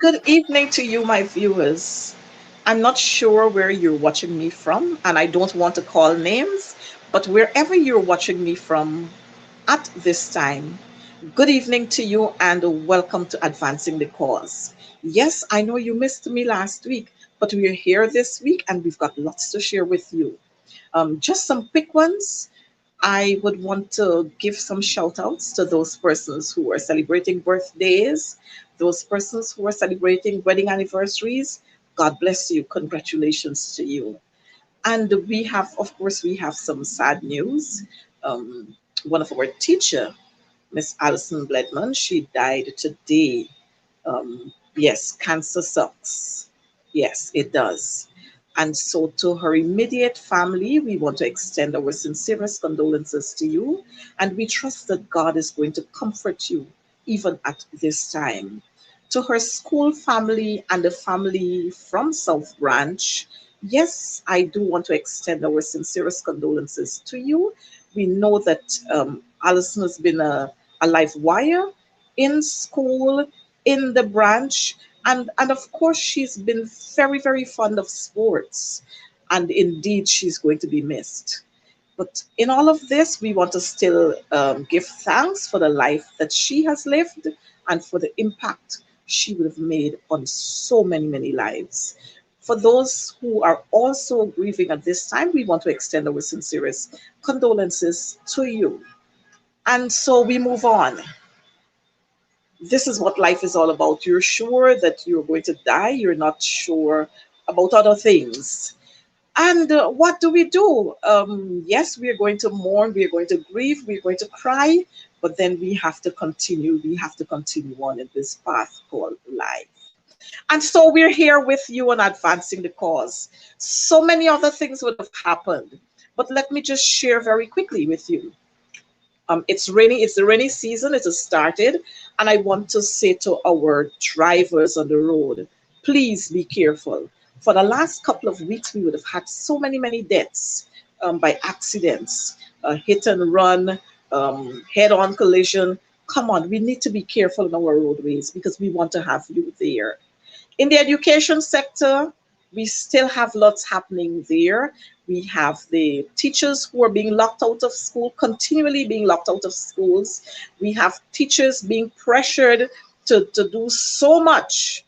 Good evening to you, my viewers. I'm not sure where you're watching me from, and I don't want to call names, but wherever you're watching me from at this time, good evening to you and welcome to Advancing the Cause. Yes, I know you missed me last week, but we're here this week and we've got lots to share with you. Just some quick ones. I would want to give some shout outs to those persons who are celebrating birthdays, those persons who are celebrating wedding anniversaries. God bless you. Congratulations to you. And we have, of course, we have some sad news. One of our teacher, Miss Alison Bledman, she died today. Yes, cancer sucks. Yes, it does. And so, to her immediate family, we want to extend our sincerest condolences to you. And we trust that God is going to comfort you even at this time. To her school family and the family from South Branch, yes, I do want to extend our sincerest condolences to you. We know that Alison has been a live wire in school, in the branch, and of course she's been very, very fond of sports, and indeed she's going to be missed. But in all of this, we want to still give thanks for the life that she has lived and for the impact she would have made on so many, many lives. For those who are also grieving at this time, we want to extend our sincerest condolences to you. And so we move on. This is what life is all about. You're sure that you're going to die, you're not sure about other things. And what do we do? Yes, we are going to mourn, we are going to grieve, we're going to cry, but then we have to continue. We have to continue on in this path called life. And so we're here with you on advancing the cause. So many other things would have happened, but let me just share very quickly with you. It's rainy. It's the rainy season. It has started, and I want to say to our drivers on the road, please be careful. For the last couple of weeks, we would have had so many, many deaths by accidents, hit and run, head-on collision. Come on, we need to be careful in our roadways because we want to have you there. In the education sector, we still have lots happening there. We have the teachers who are being locked out of school, continually being locked out of schools. We have teachers being pressured to do so much,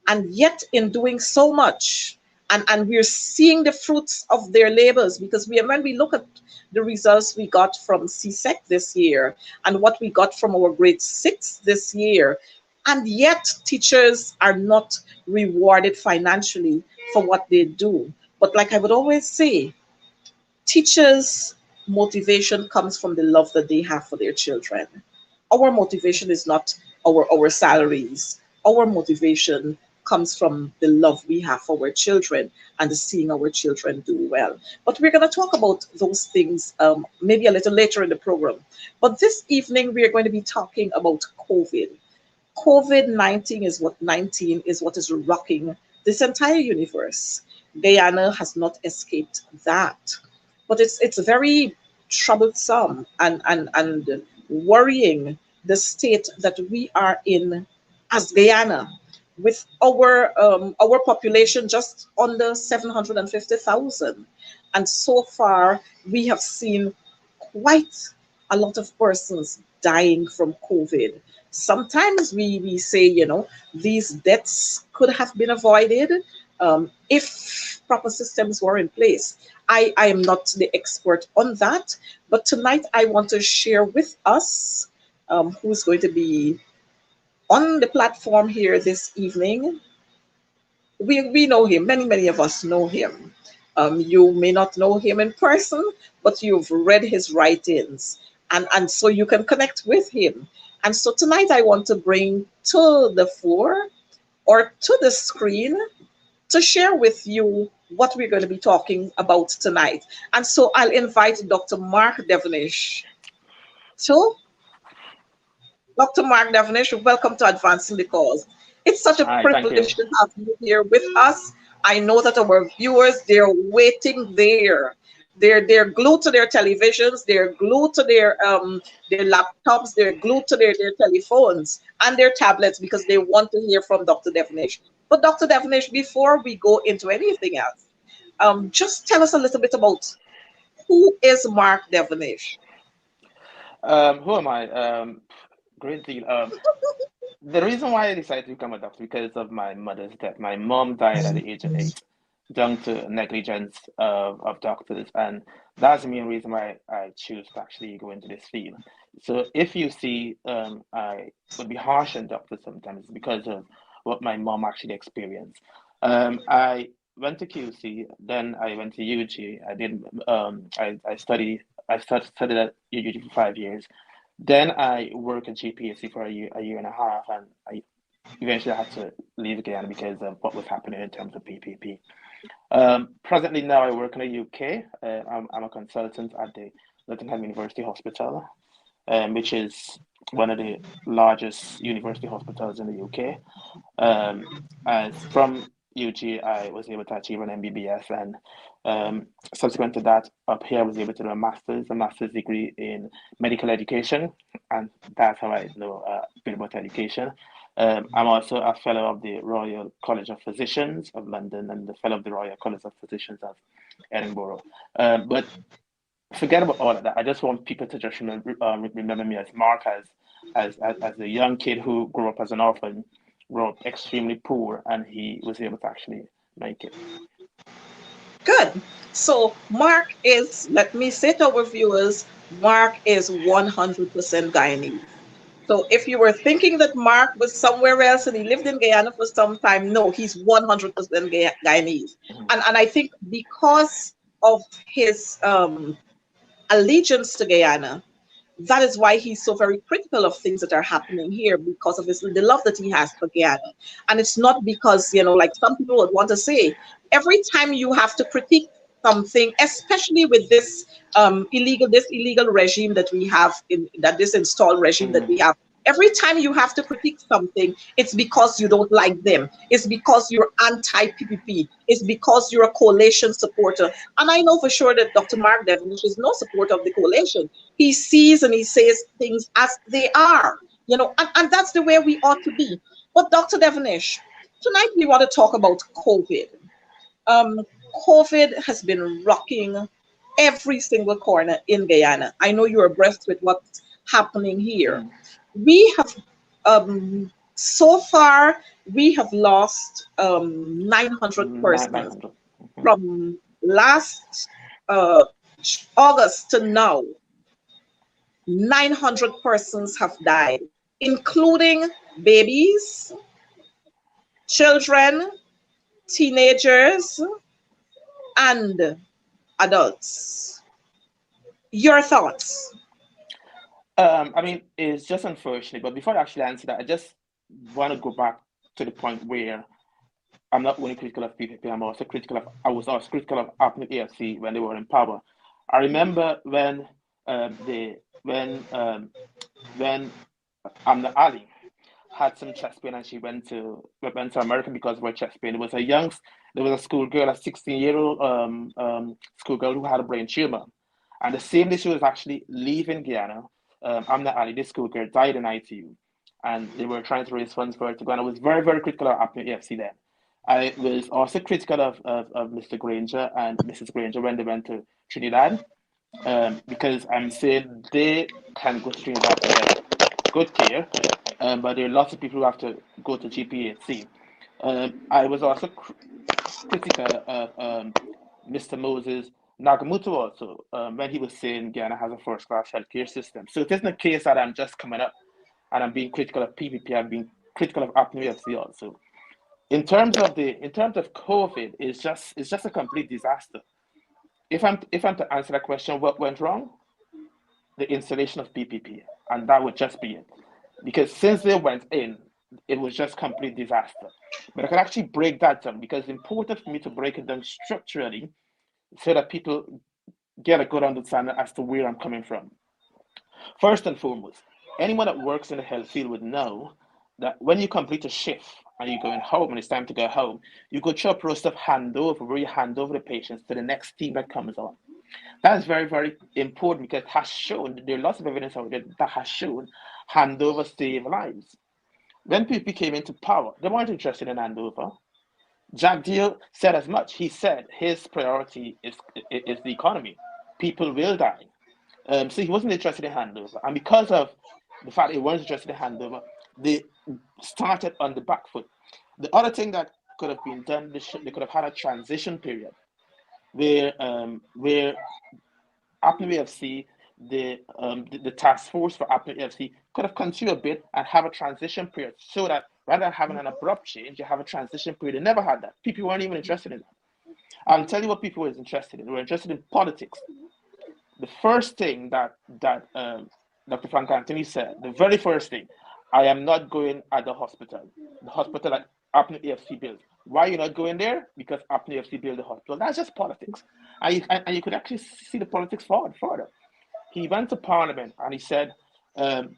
and yet in doing so much, and we're seeing the fruits of their labors because when we look at the results we got from CSEC this year and what we got from our grade six this year, and yet teachers are not rewarded financially for what they do. But like I would always say, teachers' motivation comes from the love that they have for their children. Our motivation is not our salaries. Our motivation comes from the love we have for our children and seeing our children do well. But we're going to talk about those things maybe a little later in the program. But this evening, we are going to be talking about COVID. COVID 19 is what is rocking this entire universe. Guyana has not escaped that. But it's very troublesome and worrying the state that we are in as Guyana with our population just under 750,000. And so far, we have seen quite a lot of persons dying from COVID. Sometimes we say, these deaths could have been avoided if proper systems were in place. I am not the expert on that, but tonight I want to share with us who's going to be on the platform here this evening. We know him. Many of us know him. You may not know him in person, but you've read his writings, and so you can connect with him. And so tonight I want to bring to the floor or to the screen to share with you what we're going to be talking about tonight. And so I'll invite Dr. Mark Devonish. So, Dr. Mark Devonish, welcome to Advancing the Cause. It's such a Hi, thank you. privilege to have you here with us. I know that our viewers, they're waiting there. They're glued to their televisions, they're glued to their laptops, they're glued to their telephones and their tablets because they want to hear from Dr. Devonish. But Dr. Devonish, before we go into anything else, just tell us a little bit about who is Mark Devonish. Who am I? Great deal. The reason why I decided to become a doctor because of my mother's death. My mom died at the age of 8, due to negligence of doctors, and that's the main reason why I choose to actually go into this field. So if you see, I would be harsh on doctors sometimes because of what my mom actually experienced. I went to QC, then I went to UG. I did studied at UG for 5 years. Then I worked at GPAC for a year and a half, and I eventually had to leave again because of what was happening in terms of PPP. Presently now I work in the UK. I'm a consultant at the Nottingham University Hospital, which is one of the largest university hospitals in the UK. As from UG, I was able to achieve an MBBS, and subsequent to that, up here, I was able to do a master's degree in medical education, and that's how I know a bit about education. I'm also a fellow of the Royal College of Physicians of London and the fellow of the Royal College of Physicians of Edinburgh. But forget about all of that. I just want people to just remember me as Mark, as a young kid who grew up as an orphan, grew up extremely poor, and he was able to actually make it. Good. So Mark is, let me say to our viewers, Mark is 100% Guyanese. So if you were thinking that Mark was somewhere else and he lived in Guyana for some time, no, he's 100% Guyanese. Mhm. And I think because of his allegiance to Guyana, that is why he's so very critical of things that are happening here because of the love that he has for Guyana. And it's not because, like some people would want to say, every time you have to critique something, especially with this illegal regime that we have that this installed regime that we Mhm. have. Every time you have to critique something, it's because you don't like them. It's because you're anti-PPP. It's because you're a coalition supporter. And I know for sure that Dr. Mark Devonish is no supporter of the coalition. He sees and he says things as they are, and that's the way we ought to be. But Dr. Devonish, tonight we want to talk about COVID. Um, COVID has been rocking every single corner in Guyana. I know you're abreast with what's happening here. Mhm. We have, so far, we have lost 900 Nine persons hundred. Mhm. from last uh, August to now. 900 persons have died, including babies, children, teenagers, and adults. Your thoughts? I mean, it's just unfortunate, but before I actually answer that, I just want to go back to the point where I'm not only critical of PPP, I was also critical of APNIC AFC when they were in power. I remember they when Amna Ali had some chest pain and she went to America because of her chest pain. There was a schoolgirl, a 16-year-old schoolgirl who had a brain tumor, and the same day she was actually leaving Guyana, Amna Ali, this schoolgirl, died in ITU, and they were trying to raise funds for her to go. And I was very very critical of APNIC AFC then. I was also critical of Mr. Granger and Mrs. Granger when they went to Trinidad, because I'm saying they can go to Trinidad to get good care, but there are lots of people who have to go to GPHC. I was also critical of Mr. Moses Nagamuto also when he was saying Ghana has a first-class healthcare system. So it isn't a case that I'm just coming up and I'm being critical of PPP. I'm being critical of APNUFC also. In terms of COVID, it's just a complete disaster. If I'm to answer that question, what went wrong? The installation of PPP, and that would just be it. Because since they went in, it was just complete disaster. But I can actually break that down because it's important for me to break it down structurally so that people get a good understanding as to where I'm coming from. First and foremost, anyone that works in the health field would know that when you complete a shift and you're going home and it's time to go home, you go through a process of handover where you hand over the patients to the next team that comes on. That is very, very important because it has shown, there are lots of evidence out there that has shown handover save lives. When people came into power, they weren't interested in handover. Jack Deal said as much. He said his priority is the economy. People will die. So he wasn't interested in handover. And because of the fact he wasn't interested in handover, they started on the back foot. The other thing that could have been done, they could have had a transition period where APNU AFC, the task force for APNU AFC could have continued a bit and have a transition period so that rather than having an abrupt change, you have a transition period. They never had that. People weren't even interested in that. I'll tell you what people were interested in. They were interested in politics. The first thing that Dr. Frank Anthony said, the very first thing, I am not going at the hospital that APNU AFC built. Why are you not going there? Because APNU AFC built the hospital. That's just politics. And you could actually see the politics forward further. He went to Parliament and he said, um,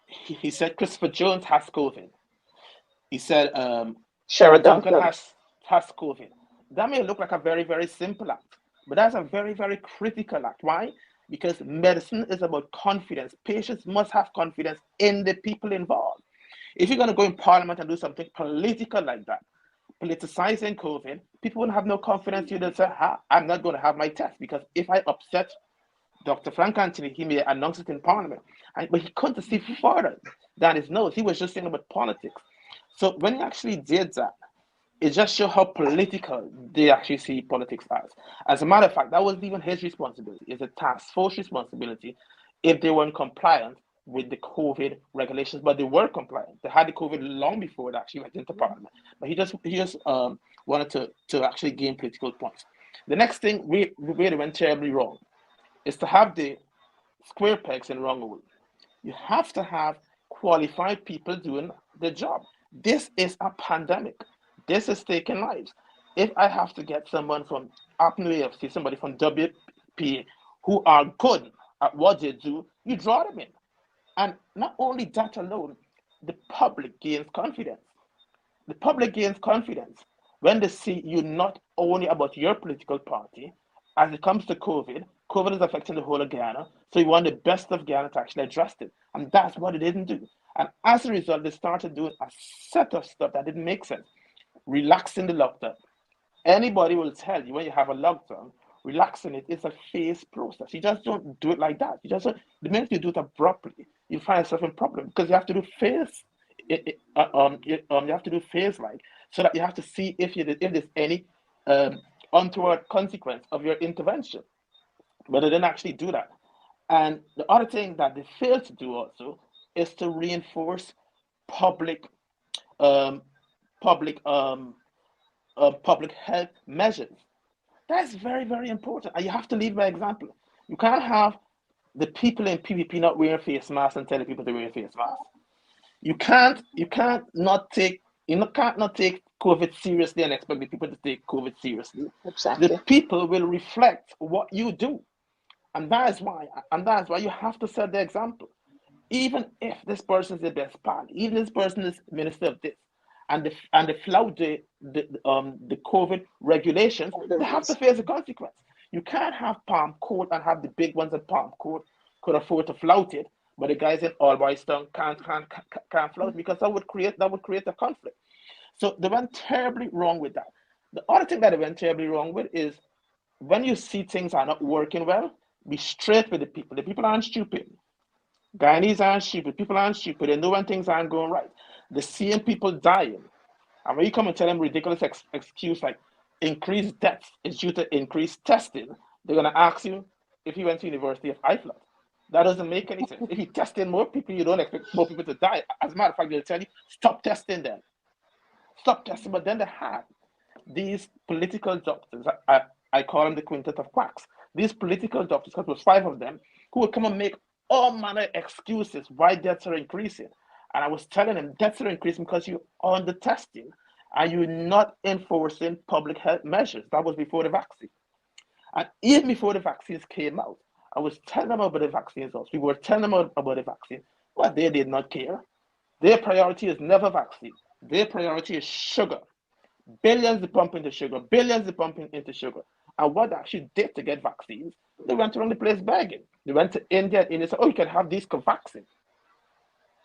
he said Christopher Jones has COVID. He said Sarah Sheridan Duncan Duncan. has COVID. That may look like a very, very simple act, but that's a very, very critical act. Why? Because medicine is about confidence. Patients must have confidence in the people involved. If you're going to go in Parliament and do something political like that, politicizing COVID, people will have no confidence. You'll say, I'm not going to have my test because if I upset Dr. Frank Anthony, he may announce it in Parliament. But he couldn't see further than his nose. He was just thinking about politics. So when he actually did that, it just shows how political they actually see politics as. As a matter of fact, that wasn't even his responsibility. It's a task force responsibility if they weren't compliant with the COVID regulations, but they were compliant. They had the COVID long before it actually went into Parliament. But he just wanted to actually gain political points. The next thing where they went terribly wrong is to have the square pegs in wrong hole. You have to have qualified people doing the job. This is a pandemic. This is taking lives. If I have to get someone from APNU AFC, somebody from WPA who are good at what they do, you draw them in. And not only that alone, the public gains confidence. The public gains confidence when they see you not only about your political party. As it comes to COVID, COVID is affecting the whole of Ghana, so you want the best of Ghana to actually address it. And that's what it didn't do. And as a result, they started doing a set of stuff that didn't make sense. Relaxing the lockdown. Anybody will tell you when you have a lockdown, relaxing it is a phased process. You just don't do it like that. You just don't, the minute you do it abruptly, you find yourself in problem because you have to do phase. You have to do phase like so that you have to see if there's any um, untoward consequence of your intervention. But they didn't actually do that. And the other thing that they failed to do also is to reinforce public um, public public health measures. That's very, very important. And you have to lead by example. You can't have the people in PvP not wearing face masks and telling people to wear face masks. You can't not take COVID seriously and expect the people to take COVID seriously. The Exactly. people will reflect what you do. And that is why you have to set the example. Even if this person is the best part, even this person is minister of this, and they flout the COVID regulations, they have to face the consequence. You can't have Palm Court and have the big ones at Palm Court could afford to flout it, but the guys in Albright can't flout because that would create a conflict. So they went terribly wrong with that. The other thing that they went terribly wrong with is when you see things are not working well, be straight with the people. The people aren't stupid. Guyanese aren't stupid. People aren't stupid. They know when things aren't going right. They're seeing people dying. And when you come and tell them ridiculous excuse like increased deaths is due to increased testing, they're going to ask you if you went to University of Iceland. That doesn't make any sense. If you test in more people, you don't expect more people to die. As a matter of fact, they'll tell you, stop testing them. Stop testing. But then they had these political doctors. I call them the quintet of quacks. These political doctors, because there was five of them, who would come and make all manner of excuses why deaths are increasing. And I was telling them deaths are increasing because you're on the testing and you're not enforcing public health measures. That was before the vaccine. And even before the vaccines came out, I was telling them about the vaccines also. We were telling them about the vaccine, but they did not care. Their priority is never vaccine. Their priority is sugar. Billions to pump into sugar, billions to pump into sugar. And what they actually did to get vaccines, they went around the place begging. They went to India, and India said, "Oh, you can have these Covaxin."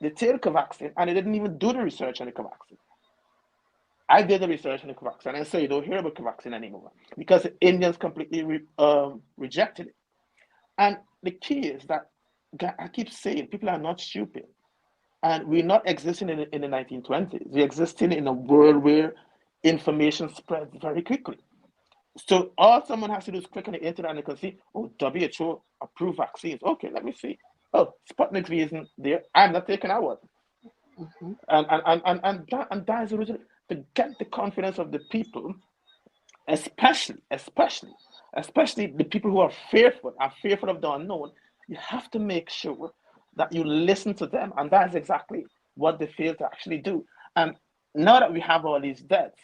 They take Covaxin, and they didn't even do the research on the Covaxin. I did the research on the Covaxin, and so you don't hear about Covaxin anymore because the Indians completely rejected it. And the key is that I keep saying people are not stupid. And we're not existing in the 1920s. We're existing in a world where information spreads very quickly. So all someone has to do is click on the internet and they can see, oh, WHO approved vaccines. Okay, let me see. Oh, Sputnik V isn't there. I'm not taking that one. Mm-hmm. And that is the reason to get the confidence of the people, especially the people who are fearful of the unknown. You have to make sure that you listen to them, and that is exactly what they fail to actually do. And now that we have all these deaths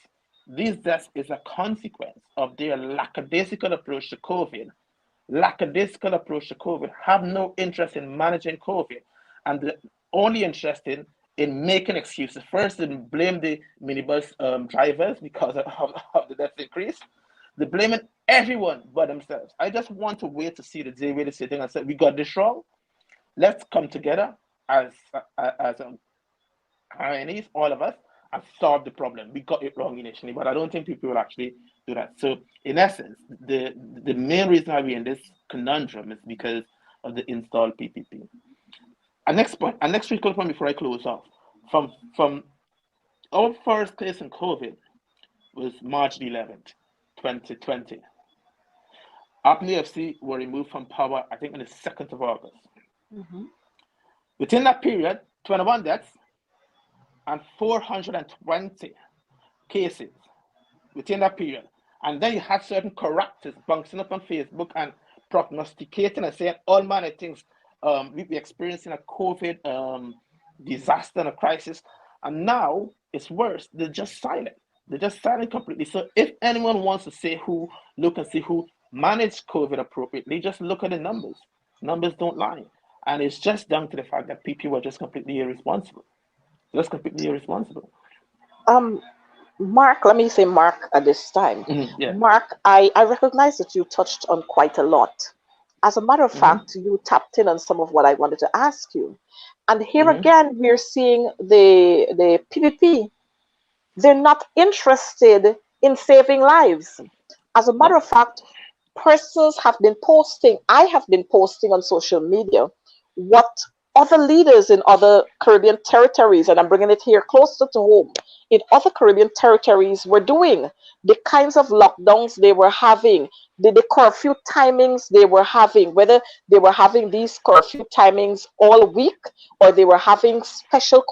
is a consequence of their lackadaisical approach to COVID. Lackadaisical approach to COVID, have no interest in managing COVID, and the only interested in making excuses. First, they blame the minibus drivers because of the death increase. They're blaming everyone but themselves. I just want to wait to see the day where they sit down and say, "We got this wrong. Let's come together as RNAs, all of us, and solve the problem. We got it wrong initially, but I don't think people will actually do that." So, in essence, the main reason why we're in this conundrum is because of the installed PPP. And next critical point before I close off, from our first case in COVID was March the 11th, 2020. Apnea FC were removed from power, I think, on the 2nd of August. Mm-hmm. Within that period, 21 deaths and 420 cases within that period. And then you had certain correctors bouncing up on Facebook and prognosticating and saying all manner of things. We're experiencing a COVID disaster and a crisis. And now it's worse. They're just silent. They're just silent completely. So if anyone wants to say look and see who managed COVID appropriately, just look at the numbers. Numbers don't lie. And it's just down to the fact that people were just completely irresponsible. Just completely irresponsible. Um, Mark, let me say Mark at this time. Yeah. Mark, I recognize that you touched on quite a lot. As a matter of Hmm. fact, you tapped in on some of what I wanted to ask you. And here Hmm. again, we're seeing the PPP. They're not interested in saving lives. As a matter Nope. of fact, persons have been posting, I have been posting on social media what other leaders in other Caribbean territories, and I'm bringing it here closer to home, in other Caribbean territories were doing, the kinds of lockdowns they were having, the curfew timings they were having, whether they were having these curfew timings all week or they were having special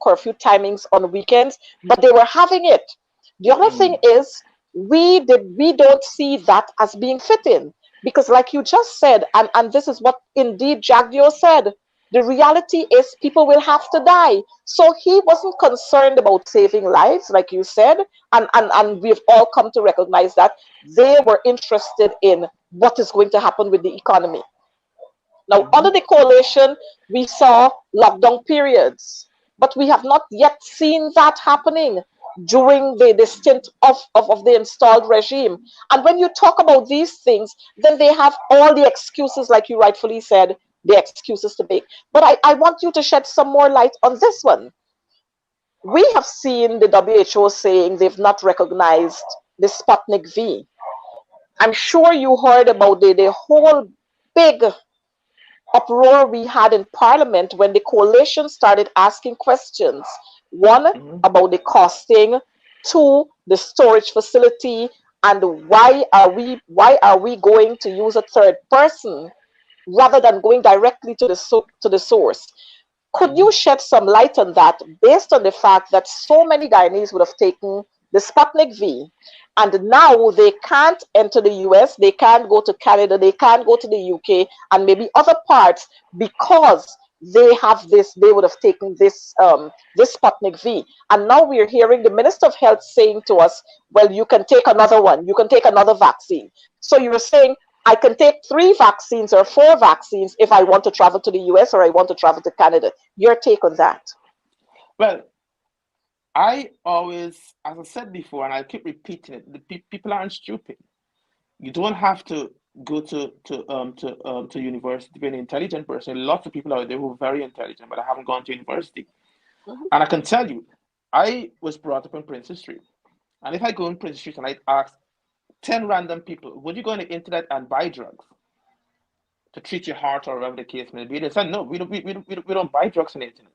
curfew timings on weekends, but they were having it. The other thing Mm. is we don't see that as being fitting because like you just said, and this is what indeed Jagdio said, the reality is people will have to die. So he wasn't concerned about saving lives, like you said, and we've all come to recognize that they were interested in what is going to happen with the economy. Now, under Hmm. the coalition, we saw lockdown periods, but we have not yet seen that happening during the stint of the installed regime. And when you talk about these things, then they have all the excuses, like you rightfully said, the excuses to make. But I want you to shed some more light on this one. We have seen the WHO saying they've not recognized the Sputnik V. I'm sure you heard about the whole big uproar we had in Parliament when the coalition started asking questions. One, Hmm. about the costing. Two, the storage facility. And why are we going to use a third person rather than going directly to to the source? Could Hmm. you shed some light on that based on the fact that so many Guyanese would have taken the Sputnik V and now they can't enter the US, they can't go to Canada, they can't go to the UK and maybe other parts because they would have taken this Sputnik V. And now we're hearing the Minister of Health saying to us, well, you can take another one, you can take another vaccine. So you're saying I can take 3 vaccines or 4 vaccines if I want to travel to the US or I want to travel to Canada. Your take on that? Well, I always, as I said before, and I keep repeating it, people aren't stupid. You don't have to go to university to be an intelligent person. Lots of people out there who are very intelligent, but I haven't gone to university. Mhm. And I can tell you, I was brought up in Princess Street. And if I go in Princess Street and I ask 10 random people, would you go on the internet and buy drugs to treat your heart or whatever the case may be? They said, no, we don't buy drugs on the internet.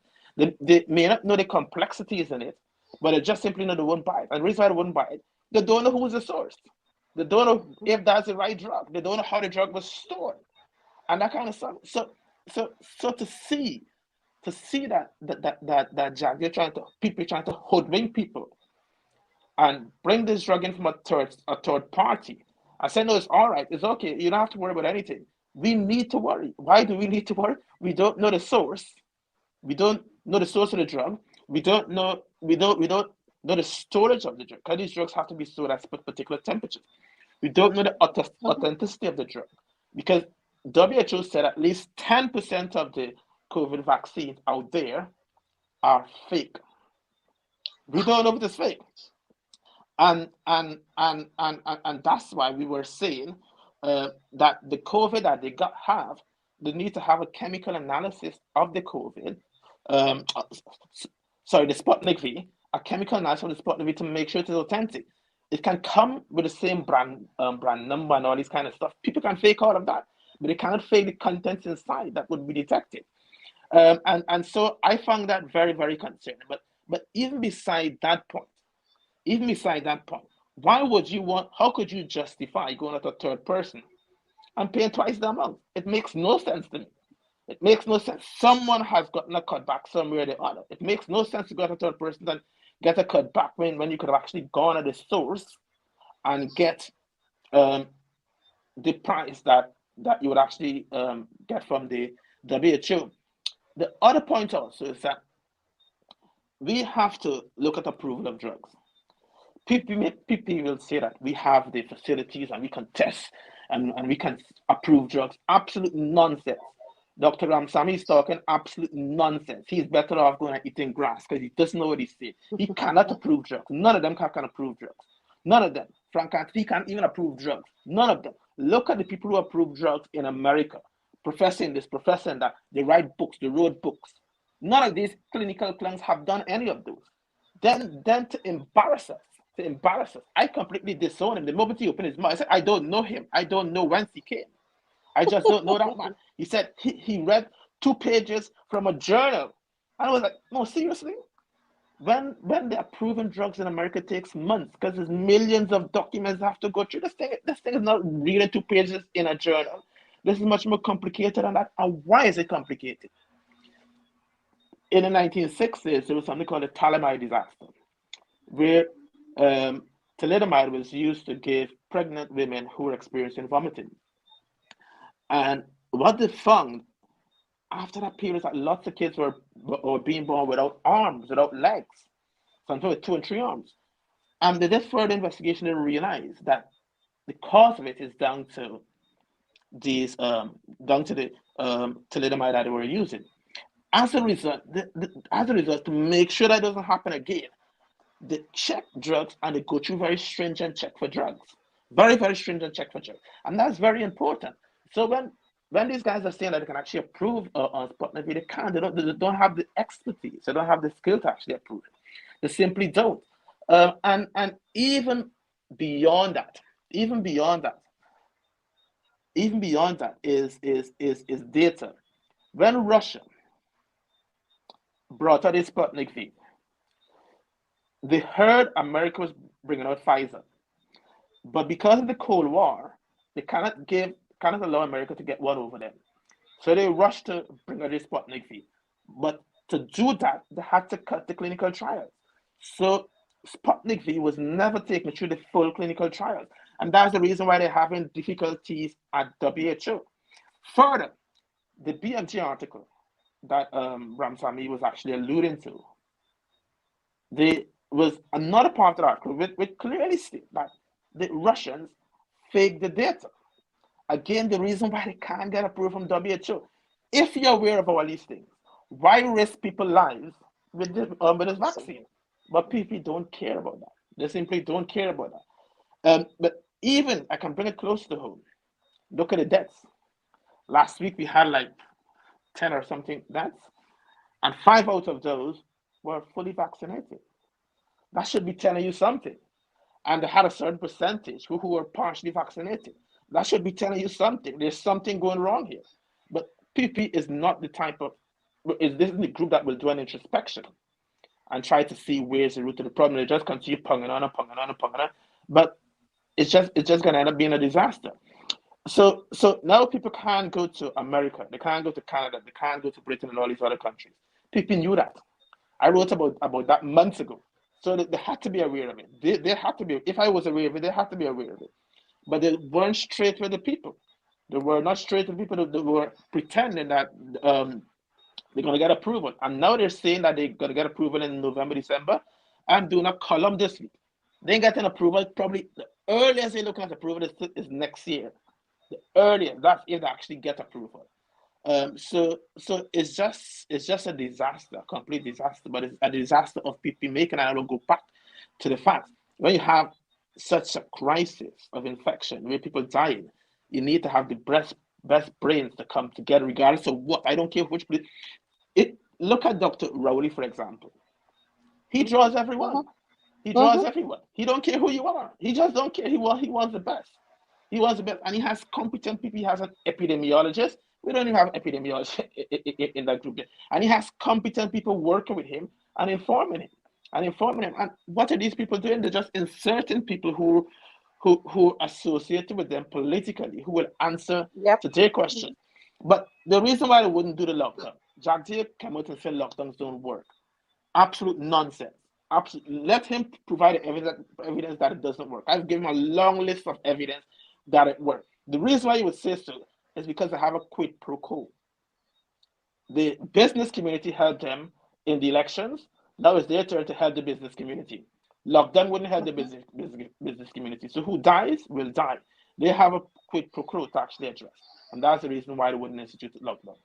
They may not know the complexities in it, but they just simply know they won't buy it. And the reason why they wouldn't buy it, they don't know who is the source. They don't know Mhm. if that's the right drug. They don't know how the drug was stored and that kind of stuff. So to see that Jack, they're trying to people trying to hoodwink people and bring this drug in from a third party. I said, no, it's all right. It's okay. You don't have to worry about anything. We need to worry. Why do we need to worry? We don't know the source. We don't know the source of the drug. We don't know the storage of the drug. Because these drugs have to be stored at particular temperatures. We don't know the Mhm. authenticity of the drug. Because WHO said at least 10% of the COVID vaccines out there are fake. We don't know if it's fake. And that's why we were saying that the COVID that they got have, they need to have a chemical analysis of the COVID. Um, uh, Sorry, the Sputnik V, a chemical analysis of the Sputnik V to make sure it is authentic. It can come with the same brand number and all this kind of stuff. People can fake all of that, but they cannot fake the contents inside that would be detected. And so I found that very, very concerning. But even beside that point, why would you want, how could you justify going at a third person and paying twice the amount? It makes no sense to me. It makes no sense. Someone has gotten a cutback somewhere or the other. It makes no sense to go at a third person and get a cutback when you could have actually gone at the source and get um, the price that you would actually get from the WHO. The other point also is that we have to look at approval of drugs. People will say that we have the facilities and we can test and we can approve drugs. Absolute nonsense. Dr. Ramsamy is talking absolute nonsense. He's better off going and eating grass because he doesn't know what he's saying. He cannot approve drugs. None of them can approve drugs. None of them. Frank he can't even approve drugs. None of them. Look at the people who approve drugs in America, professing this, professing that. They write books, they wrote books. None of these clinical clowns have done any of those. Then to embarrass us, I completely disown him. The moment he opened his mouth, I said, I don't know him. I don't know whence he came. I just don't know that man. He said he read 2 pages from a journal. And I was like, no, seriously? When they're approving drugs in America takes months because there's millions of documents have to go through. This thing is not reading 2 pages in a journal. This is much more complicated than that. And why is it complicated? In the 1960s, there was something called the Thalidomide disaster, where um, thalidomide was used to give pregnant women who were experiencing vomiting. And what they found after that period is that lots of kids were being born without arms, without legs, sometimes with 2 and 3 arms. And they did further investigation and realized that the cause of it is these down to the thalidomide that they were using. As a result, to make sure that doesn't happen again, they check drugs and they go through very stringent check for drugs. Very, very stringent check for drugs. And that's very important. So when these guys are saying that they can actually approve on Sputnik V, they can't. They don't have the expertise. They don't have the skill to actually approve it. They simply don't. And beyond that, even beyond that, even beyond that is data. When Russia brought out its Sputnik V, they heard America was bringing out Pfizer. But because of the Cold War, they cannot allow America to get one over them. So they rushed to bring out this Sputnik V. But to do that, they had to cut the clinical trials. So Sputnik V was never taken through the full clinical trials. And that's the reason why they're having difficulties at WHO. Further, the BMG article that Ramsamy was actually alluding to, there was another part of the article which clearly states that the Russians faked the data. Again, the reason why they can't get approved from WHO. If you're aware of all these things, why risk people's lives with this vaccine? But people don't care about that. They simply don't care about that. But Even I can bring it close to home. Look at the deaths. Last week we had like 10 or something deaths, and five out of those were fully vaccinated. That should be telling you something. And they had a certain percentage who were partially vaccinated. That should be telling you something. There's something going wrong here. But PP is not the type of, is this is the group that will do an introspection and try to see where's the root of the problem. They just continue ponging on and ponging on and ponging on. But it's just gonna end up being a disaster. So now people can't go to America, they can't go to Canada, they can't go to Britain and all these other countries. People knew that. I wrote about that months ago. So they had to be aware of it. They had to be, if I was aware of it, they had to be aware of it. But they weren't straight with the people. They were not straight with people. They were pretending that they're going to get approval. And now they're saying that they're going to get approval in November, December. I'm doing a column this week. They ain't getting approval. Probably the earliest they're looking at approval is next year. The earliest, that's if they actually get approval. So it's just a disaster, a complete disaster, but it's a disaster of people making. And I will go back to the fact when you have such a crisis of infection, where people dying, you need to have the best brains to come together, regardless of what. I don't care which. It look at Dr. Rowley, for example. He draws everyone. Mhm. He draws Mhm. everyone. He don't care who you are. He just don't care. He wants the best. He wants the best, and he has competent people. He has an epidemiologist. We don't even have epidemiologists in that group yet. And he has competent people working with him and informing him and informing him. And what are these people doing? They're just inserting people who are associated with them politically, who will answer Yep. to their question. But the reason why they wouldn't do the lockdown, Jack Day came out and said lockdowns don't work. Absolute nonsense. Absolute. Let him provide evidence that it doesn't work. I've given him a long list of evidence that it works. The reason why you would say so is because they have a quid pro quo. The business community helped them in the elections. Now it's their turn to help the business community. Lockdown wouldn't help the Mhm. business community. So who dies will die. They have a quid pro quo to actually address. And that's the reason why they wouldn't institute lockdown.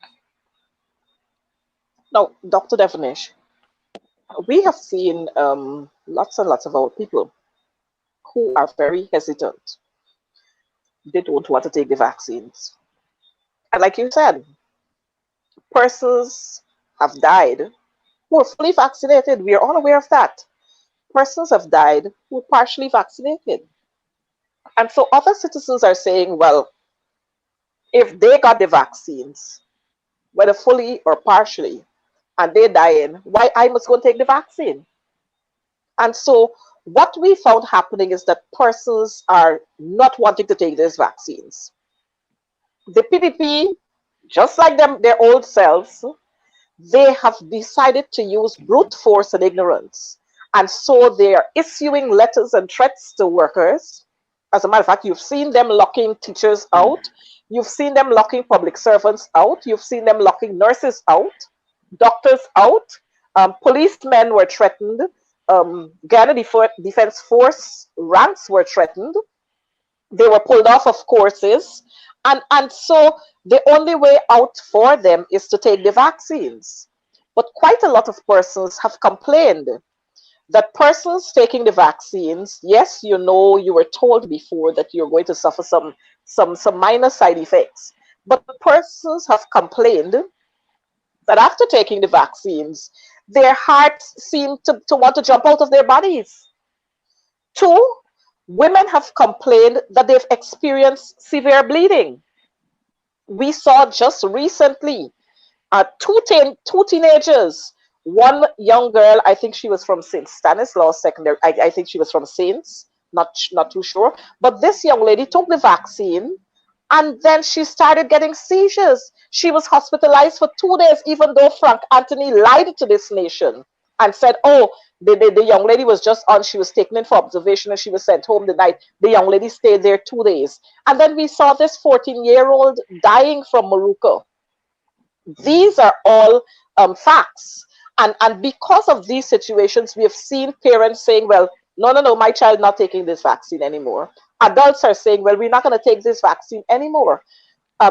Now, Dr. Devonish, we have seen lots and lots of our people who are very hesitant. They don't want to take the vaccines. And like you said, persons have died who are fully vaccinated. We are all aware of that. Persons have died who are partially vaccinated. And so other citizens are saying, well, if they got the vaccines, whether fully or partially, and they're dying, why I must go and take the vaccine? And so what we found happening is that persons are not wanting to take these vaccines. The PPP, just like them, their old selves, they have decided to use brute force and ignorance. And so they are issuing letters and threats to workers. As a matter of fact, you've seen them locking teachers Mm. out. You've seen them locking public servants out. You've seen them locking nurses out, doctors out. Policemen were threatened. Ghana Defense Force ranks were threatened. They were pulled off of courses. And so the only way out for them is to take the vaccines. But quite a lot of persons have complained that persons taking the vaccines, yes, you know, you were told before that you're going to suffer some minor side effects. But persons have complained that after taking the vaccines, their hearts seem to want to jump out of their bodies. Two, women have complained that they've experienced severe bleeding. We saw just recently two teenagers. One young girl, I think she was from St. Stanislaus Secondary. I think she was from Saints, not too sure. But this young lady took the vaccine and then she started getting seizures. She was hospitalized for 2 days, even though Frank Anthony lied to this nation and said, oh, the young lady was just on, she was taken in for observation and she was sent home the night. The young lady stayed there 2 days. And then we saw this 14-year-old dying from Maruka. These are all facts. And because of these situations, we have seen parents saying, well, no, no, no, my child not taking this vaccine anymore. Adults are saying, well, we're not going to take this vaccine anymore.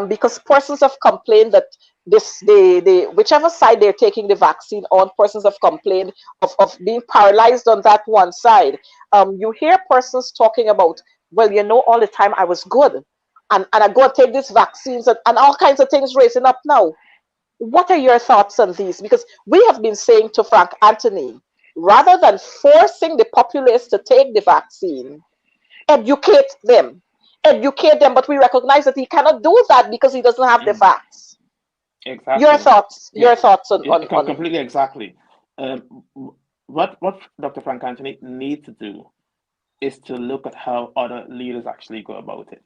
Because persons have complained that they whichever side they're taking the vaccine on, persons have complained of being paralyzed on that one side. You hear persons talking about well, all the time I was good. And I go and take these vaccines, and all kinds of things raising up now. What are your thoughts on these? Because we have been saying to Frank Anthony, rather than forcing the populace to take the vaccine, educate them. Educate them, but we recognize that he cannot do that because he doesn't have the Mm, facts. Your exactly. thoughts, Yeah, your thoughts on yeah, completely exactly. What Dr. Frank Anthony needs to do is to look at how other leaders actually go about it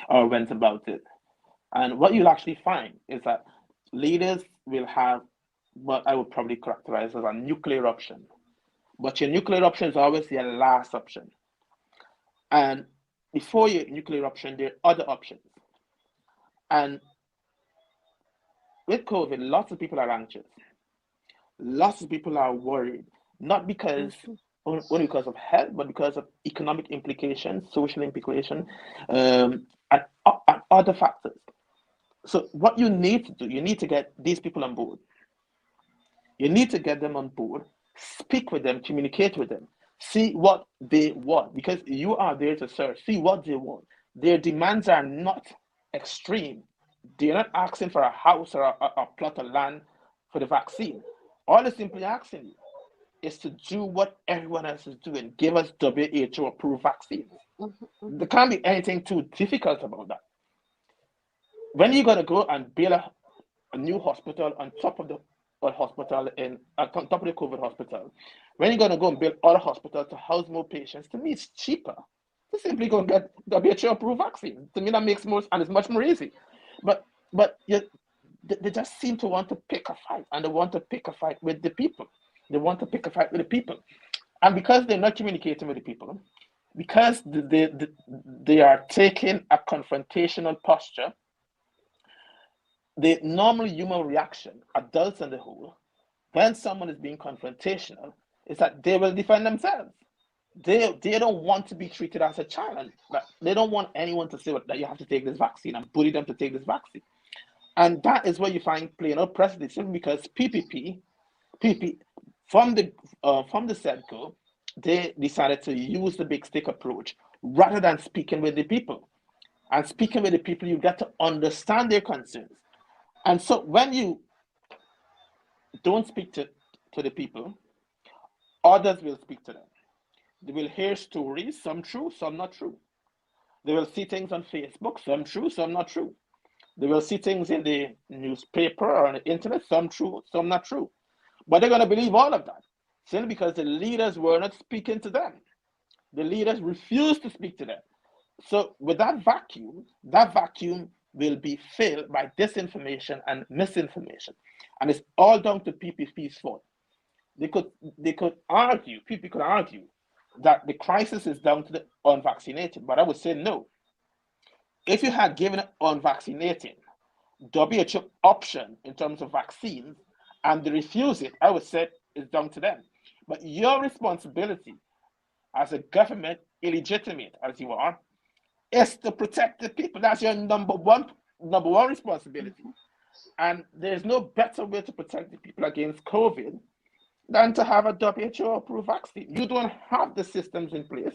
or went about it. And what you'll actually find is that leaders will have what I would probably characterize as a nuclear option. But your nuclear option is always your last option. And before your nuclear option, there are other options. And with COVID, lots of people are anxious. Lots of people are worried, not because Mhm, only because of health, but because of economic implications, social implications, and other factors. So what you need to do, you need to get these people on board. You need to get them on board, speak with them, communicate with them, see what they want, because you are there to serve. See what they want. Their demands are not extreme. They're not asking for a house or a plot of land for the vaccine. All they're simply asking you is to do what everyone else is doing. Give us WHO approved vaccines. mhm, There mhm, can't be anything too difficult about that. When you're gonna go and build a new hospital on top of the hospital in on top of the COVID hospital, when you're gonna go and build other hospitals to house more patients, to me it's cheaper to simply go and get WHO approved vaccine. To me that makes more and it's much more easy. But they just seem to want to pick a fight, and they want to pick a fight with the people. They want to pick a fight with the people, and because they're not communicating with the people, because they are taking a confrontational posture, the normal human reaction, adults in the whole, when someone is being confrontational, is that they will defend themselves. They don't want to be treated as a child. And they don't want anyone to say that you have to take this vaccine and bully them to take this vaccine. And that is where you find playing out precedent simply because PP from the set go, they decided to use the big stick approach rather than speaking with the people. And speaking with the people, you get to understand their concerns. And so when you don't speak to the people, others will speak to them. They will hear stories, some true, some not true. They will see things on Facebook, some true, some not true. They will see things in the newspaper or on the internet, some true, some not true. But they're going to believe all of that simply because the leaders were not speaking to them. The leaders refused to speak to them. So with that vacuum will be filled by disinformation and misinformation. And it's all down to PPP's fault. They could they could argue, people could argue that the crisis is down to the unvaccinated, but I would say no. If you had given unvaccinated WHO option in terms of vaccines and they refuse it, I would say it's down to them. But your responsibility as a government, illegitimate as you are, is to protect the people. That's your number one responsibility. And there's no better way to protect the people against COVID than to have a WHO approved vaccine. You don't have the systems in place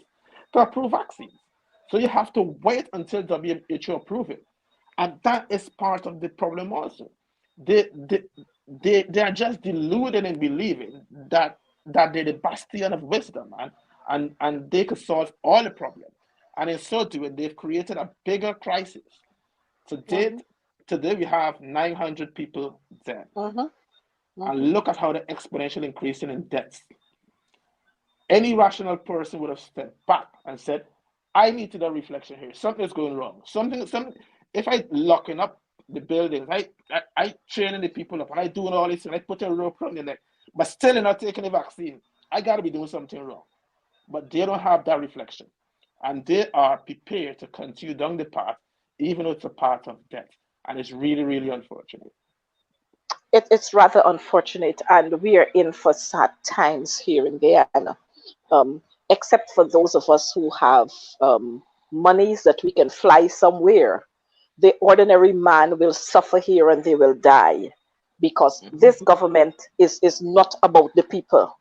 to approve vaccines. So you have to wait until WHO approve it. And that is part of the problem also. They, they, they are just deluded in believing that they're the bastion of wisdom and they could solve all the problems. And in so doing, they've created a bigger crisis. Today, mhm, today we have 900 people dead. mhm, And mhm, look at how the exponential increasing in deaths. Any rational person would have stepped back and said, I need to do a reflection here. Something's going wrong. Something. If I locking up the buildings, I training the people up, and I doing all this, and I put a rope around their neck, but still they're not taking the vaccine. I got to be doing something wrong. But they don't have that reflection. And they are prepared to continue down the path, even though it's a path of death. And it's really, really unfortunate. it's rather unfortunate, and we are in for sad times here in Guyana. Except for those of us who have monies that we can fly somewhere, the ordinary man will suffer here and they will die because Mm-hmm. this government is not about the people.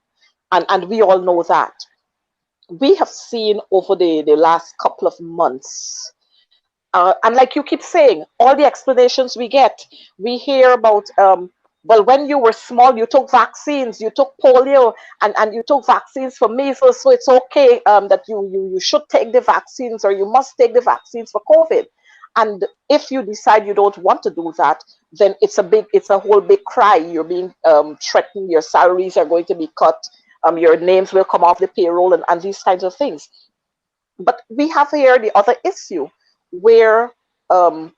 And we all know that. we have seen over the last couple of months, and like you keep saying, all the explanations we hear about, well, when you were small, you took vaccines, you took polio, and you took vaccines for measles, so it's okay, that you should take the vaccines, or you must take the vaccines for COVID. And if you decide you don't want to do that, then it's a whole big cry. You're being threatened, your salaries are going to be cut, your names will come off the payroll, and these kinds of things. But we have here the other issue where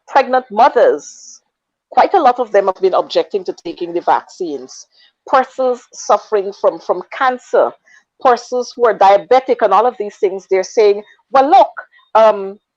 pregnant mothers, quite a lot of them have been objecting to taking the vaccines. Persons suffering from cancer, persons who are diabetic, and all of these things, they're saying, well, look,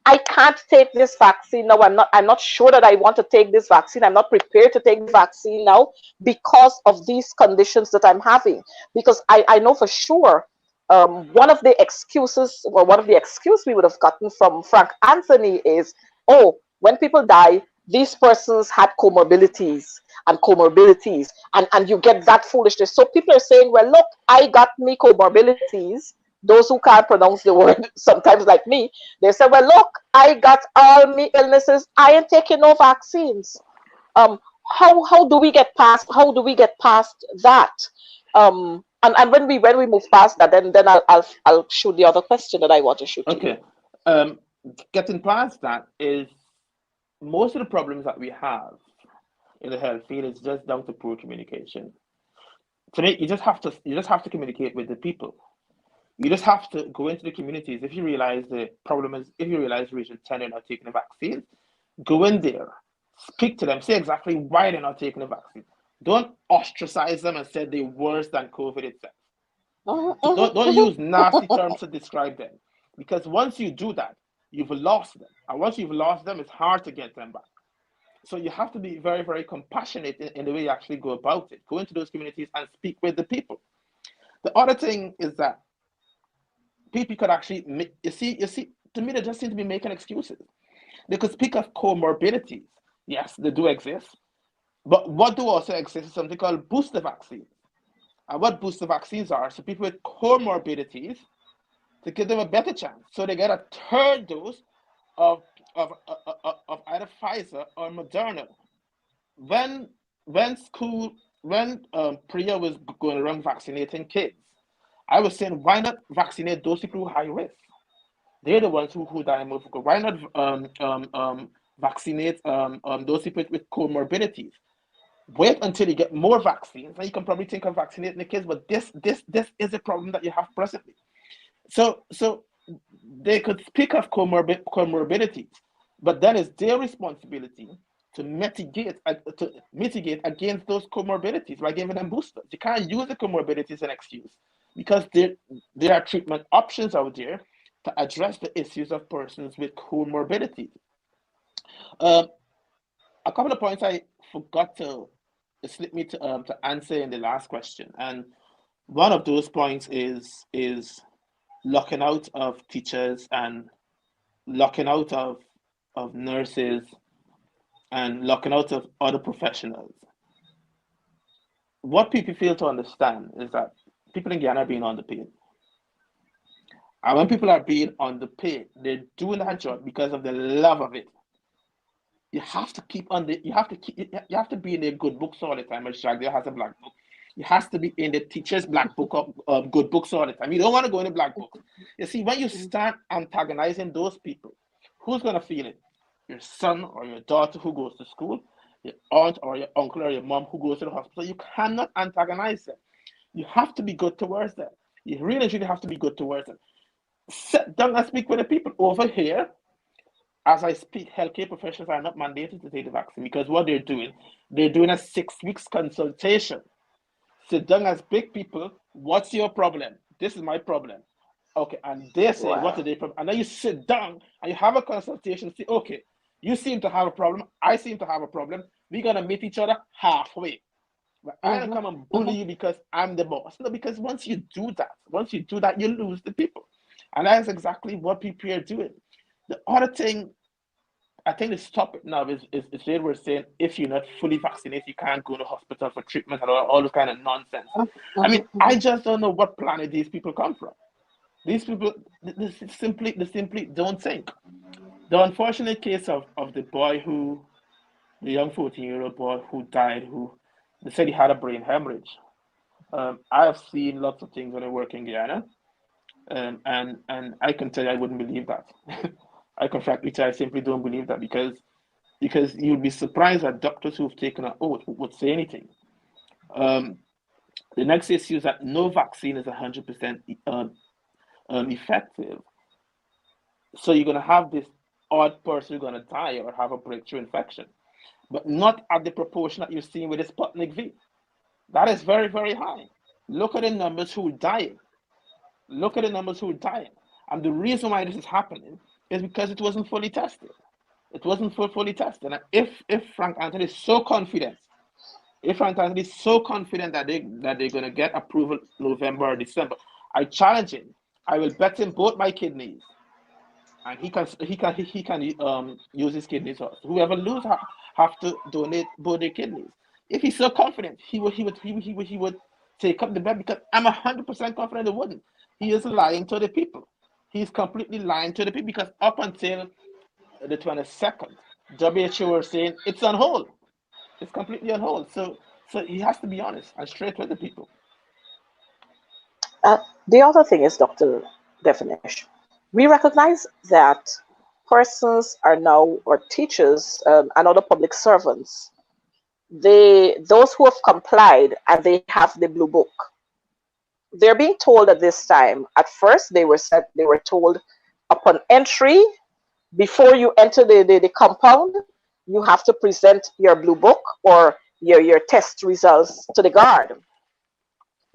I can't take this vaccine now. I'm not sure that I want to take this vaccine. I'm not prepared to take the vaccine now because of these conditions that I'm having. Because I know for sure, one of the excuses, or one of the excuse we would have gotten from Frank Anthony is, oh, when people die, these persons had comorbidities, and you get that foolishness. So people are saying, well, look, I got me comorbidities. Those who can't pronounce the word sometimes, like me, they say, well, look, I got all me illnesses. I ain't taking no vaccines. um how do we get past that? And when we move past that, then I'll shoot the other question that I want to shoot to you. Okay. Um, Getting past that is most of the problems that we have in the health field is just down to poor communication. To me, you just have to communicate with the people. You just have to go into the communities. If you realize the problem is, if you realize Region 10 are not taking the vaccine, go in there, speak to them, say exactly why they're not taking the vaccine. Don't ostracize them and say they're worse than COVID itself. Mhm, Don't mhm, use nasty terms to describe them, because once you do that, you've lost them. And once you've lost them, it's hard to get them back. So you have to be very, very compassionate in the way you actually go about it. Go into those communities and speak with the people. The other thing is that people could actually, you see, to me, they just seem to be making excuses. They could speak of comorbidities. Yes, they do exist. But what do also exist is something called booster vaccines. And what booster vaccines are, so people with comorbidities, to give them a better chance. So they get a third dose of of either Pfizer or Moderna. When when Priya was going around vaccinating kids, I was saying, why not vaccinate those people who are high risk? They're the ones who die more. Why not vaccinate those people with comorbidities? Wait until you get more vaccines, and you can probably think of vaccinating the kids. But this is a problem that you have presently. So they could speak of comorbidities, but then it's their responsibility to mitigate against those comorbidities by giving them boosters. You can't use the comorbidities as an excuse, because there are treatment options out there to address the issues of persons with comorbidities. Um, a couple of points I forgot to slip me to answer in the last question, and one of those points is locking out of teachers and locking out of nurses and locking out of other professionals. What people fail to understand is that people in Guyana are being underpaid. And when people are being underpaid, they're doing that job because of the love of it. You have to be in their good books all the time, as Shagdale has a black book. You has to be in the teacher's black book of good books all the time. You don't want to go in the black books. You see, when you start antagonizing those people, who's gonna feel it? Your son or your daughter who goes to school, your aunt or your uncle or your mom who goes to the hospital. You cannot antagonize them. You have to be good towards them. You really, really have to be good towards them. Sit down and speak with the people. Over here, as I speak, healthcare professionals are not mandated to take the vaccine, because what they're doing a 6 weeks consultation. Sit down as big people. What's your problem? This is my problem. Okay, and they say, what are wow. their problem? And then you sit down and you have a consultation. See, okay, you seem to have a problem. I seem to have a problem. We're gonna meet each other halfway. But I don't Mhm, come and bully mhm. you because I'm the boss. No, because once you do that, you lose the people. And that's exactly what people are doing. The other thing, I think the topic now is they were saying, if you're not fully vaccinated, you can't go to hospital for treatment and all this kind of nonsense. Mhm, I mean, mhm, I mhm. just don't know what planet these people come from. These people, they simply don't think. The unfortunate case of the boy who, the young 14-year-old boy who died, who they said he had a brain hemorrhage. I have seen lots of things when I work in Guyana, and I can tell you I wouldn't believe that. I can frankly tell you I simply don't believe that because you'd be surprised that doctors who've taken an oath would say anything. Um, the next issue is that no vaccine is 100% effective. So you're going to have this odd person who's going to die or have a breakthrough infection, but not at the proportion that you're seeing with the Sputnik V. That is very, very high. Look at the numbers who are dying. Look at the numbers who are dying. And the reason why this is happening is because it wasn't fully tested. It wasn't fully tested. And if Frank Anthony is so confident, if Frank Anthony is so confident that they're going to get approval November or December, I challenge him. I will bet him both my kidneys, and he can use his kidneys first. Whoever loses have to donate both their kidneys. If he's so confident, he would take up the bet because I'm 100% confident it wouldn't. He is lying to the people. He's completely lying to the people because up until the 22nd, WHO were saying it's on hold. It's completely on hold. So he has to be honest and straight with the people. The other thing is, Dr. Devonish, we recognize that persons are now, or teachers and other public servants, those who have complied and they have the blue book, they're being told at this time. At first, they were told upon entry, before you enter the compound, you have to present your blue book or your test results to the guard.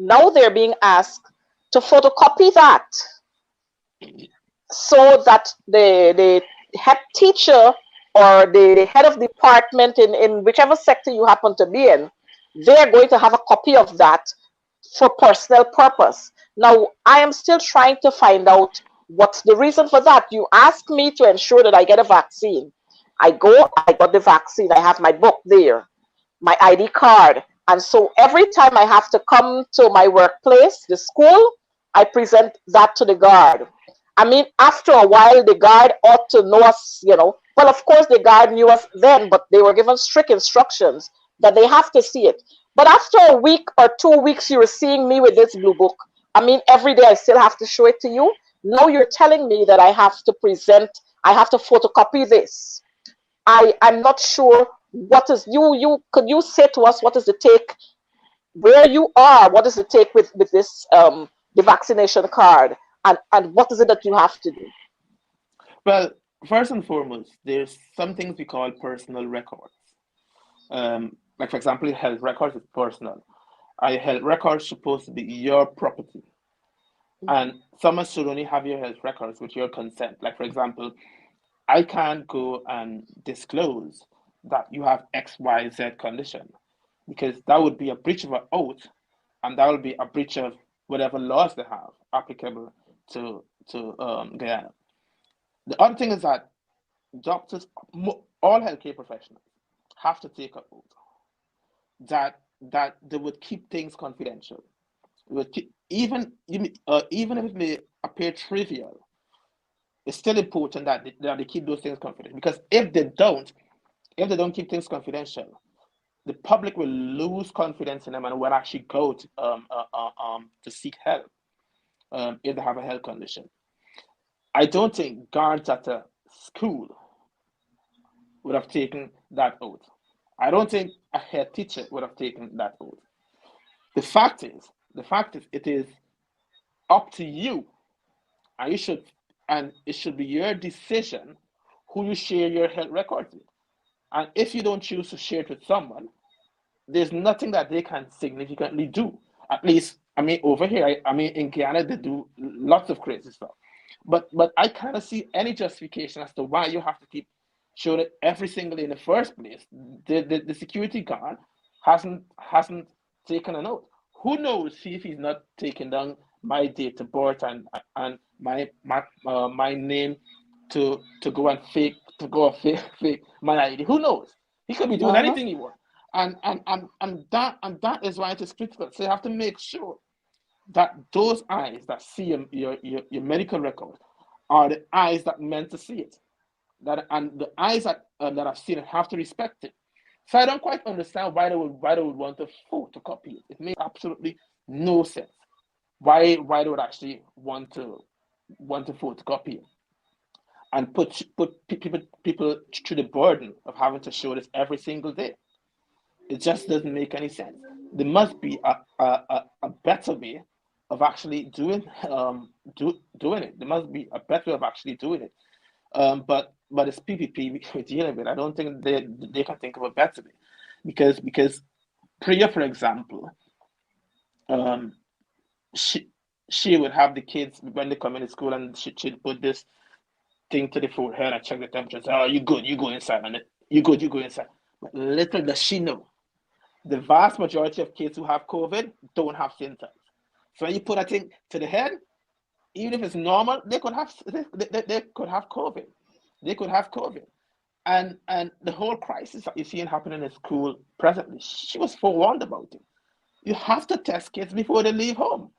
Now they're being asked to photocopy that so that the head teacher or the head of department in whichever sector you happen to be in, they're going to have a copy of that for personal purpose. Now, I am still trying to find out what's the reason for that. You ask me to ensure that I get a vaccine. I go, I got the vaccine, I have my book there, my ID card. And so every time I have to come to my workplace, the school, I present that to the guard. I mean, after a while, the guard ought to know us, you know. Well, of course, the guard knew us then, but they were given strict instructions that they have to see it. But after a week or 2 weeks, you were seeing me with this blue book. I mean, every day I still have to show it to you. Now you're telling me that I have to present, I have to photocopy this. I'm not sure what is you could you say to us what is the take where you are, what is the take with this the vaccination card, and what is it that you have to do? Well, first and foremost, there's some things we call personal records. Like for example, health records is personal. Our health records supposed to be your property, and someone should only have your health records with your consent. Like for example, I can't go and disclose that you have XYZ condition because that would be a breach of an oath, and that would be a breach of whatever laws they have applicable to Guyana. The other thing is that doctors, all healthcare professionals, have to take an oath that they would keep things confidential. They would keep, even if it may appear trivial, it's still important that they keep those things confidential because if they don't keep things confidential, the public will lose confidence in them and will actually go to seek help if they have a health condition. I don't think guards at a school would have taken that oath. I don't think a head teacher would have taken that oath. The fact is, it is up to you, and you should, and it should be your decision who you share your health records with. And if you don't choose to share it with someone, there's nothing that they can significantly do. At least, I mean, over here, I mean, in Guyana, they do lots of crazy stuff. But I kind of see any justification as to why you have to keep showing it every single day in the first place. The security guard hasn't taken an oath. Who knows if he's not taking down my date of birth and my name to go and fake my ID. Who knows? He could be doing Uh-huh. anything he wants. And that is why it is critical. So you have to make sure that those eyes that see your medical record are the eyes that meant to see it. That and the eyes that have seen it have to respect it. So I don't quite understand why they would want to photocopy it. It makes absolutely no sense. Why they would actually want to photocopy it and put people through the burden of having to show this every single day. It just doesn't make any sense. There must be a better way of actually doing it. There must be a better way of actually doing it. But it's PPP we're dealing with. I don't think they can think of a better way, because Priya, for example, um, she she would have the kids when they come into school, and she'd put this thing to the forehead and check the temperature. And say, "Oh, you good? You go inside, and you good? You go inside." But little does she know, the vast majority of kids who have COVID don't have symptoms. So when you put a thing to the head, even if it's normal, they could have COVID. They could have COVID. And the whole crisis that you're seeing happening in school presently, she was forewarned about it. You have to test kids before they leave home.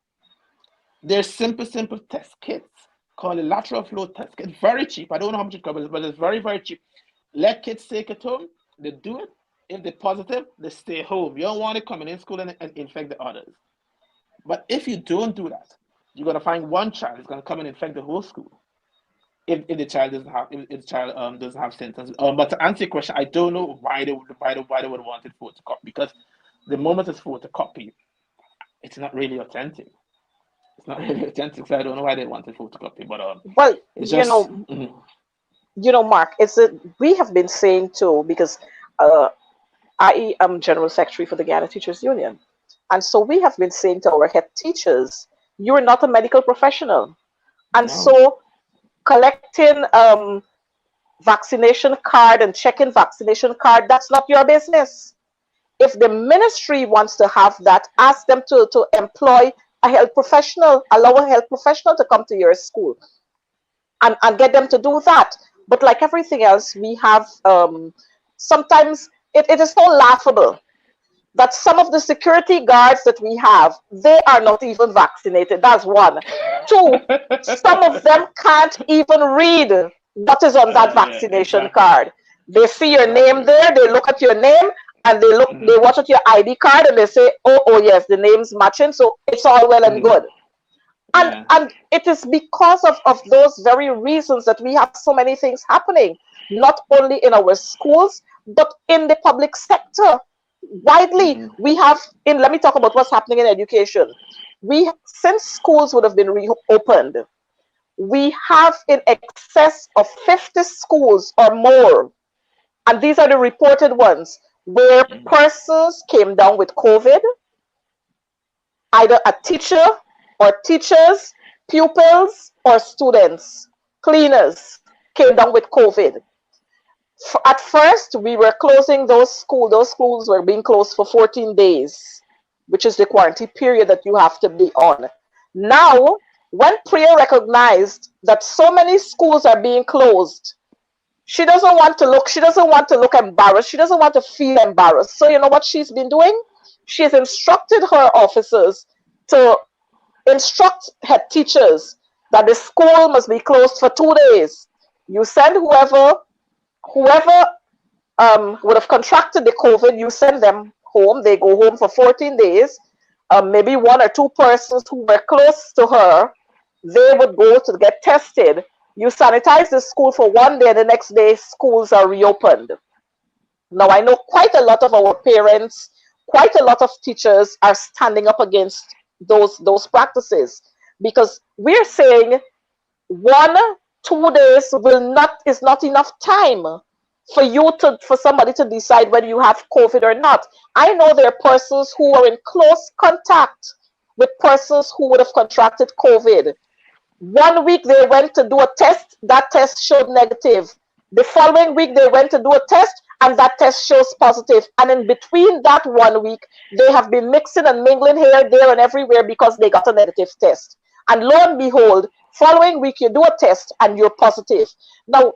There's simple test kits called a lateral flow test kit. Very cheap. I don't know how much it covers, but it's very cheap. Let kids take it home. They do it. If they're positive, they stay home. You don't want it coming in school and infect the others. But if you don't do that, you're gonna find one child is gonna come and infect the whole school. If the child doesn't have if the child doesn't have symptoms. But to answer your question, I don't know why they would want it photocopy, because the moment it's photocopy, it's not really authentic. It's not really authentic, so I don't know why they wanted photocopy. But Well, it's just Mark, we have been saying too, because uh, I am General Secretary for the Ghana Teachers Union. And so we have been saying to our head teachers, you're not a medical professional. And no. so collecting vaccination card and checking vaccination card, that's not your business. If the ministry wants to have that, ask them to employ a health professional, allow a health professional to come to your school and get them to do that. But like everything else, we have sometimes it is so laughable that some of the security guards that we have, they are not even vaccinated. That's one. Two, some of them can't even read what is on that Yeah, vaccination exactly, card. They see your name exactly. there, they look at your name, and they Mm-hmm. watch at your ID card, and they say, oh yes, the name's matching, so it's all well and Mm-hmm. good. and Yeah. and it is because of those very reasons that we have so many things happening, not only in our schools but in the public sector widely. Mm-hmm. We have in Let me talk about what's happening in education. We Since schools would have been reopened, we have in excess of 50 schools or more, and these are the reported ones, where Mm-hmm. persons came down with COVID, either a teacher or teachers, pupils or students, cleaners came down with COVID. At first, we were closing those schools. Those schools were being closed for 14 days, which is the quarantine period that you have to be on. Now, when Priya recognized that so many schools are being closed, she doesn't want to look embarrassed. She doesn't want to feel embarrassed. So you know what she's been doing? She has instructed her officers to instruct head teachers that the school must be closed for 2 days. You send whoever would have contracted the COVID, you send them home. They go home for 14 days. Maybe one or two persons who were close to her, they would go to get tested. You sanitize the school for 1 day, and the next day schools are reopened. Now, I know quite a lot of our parents, quite a lot of teachers are standing up against those practices, because we're saying 1 2 days will not is not enough time for somebody to decide whether you have COVID or not. I know there are persons who are in close contact with persons who would have contracted COVID. 1 week they went to do a test, that test showed negative. The following week they went to do a test, and that test shows positive. And in between that 1 week, they have been mixing and mingling here, there, and everywhere because they got a negative test. And lo and behold, following week you do a test and you're positive. Now,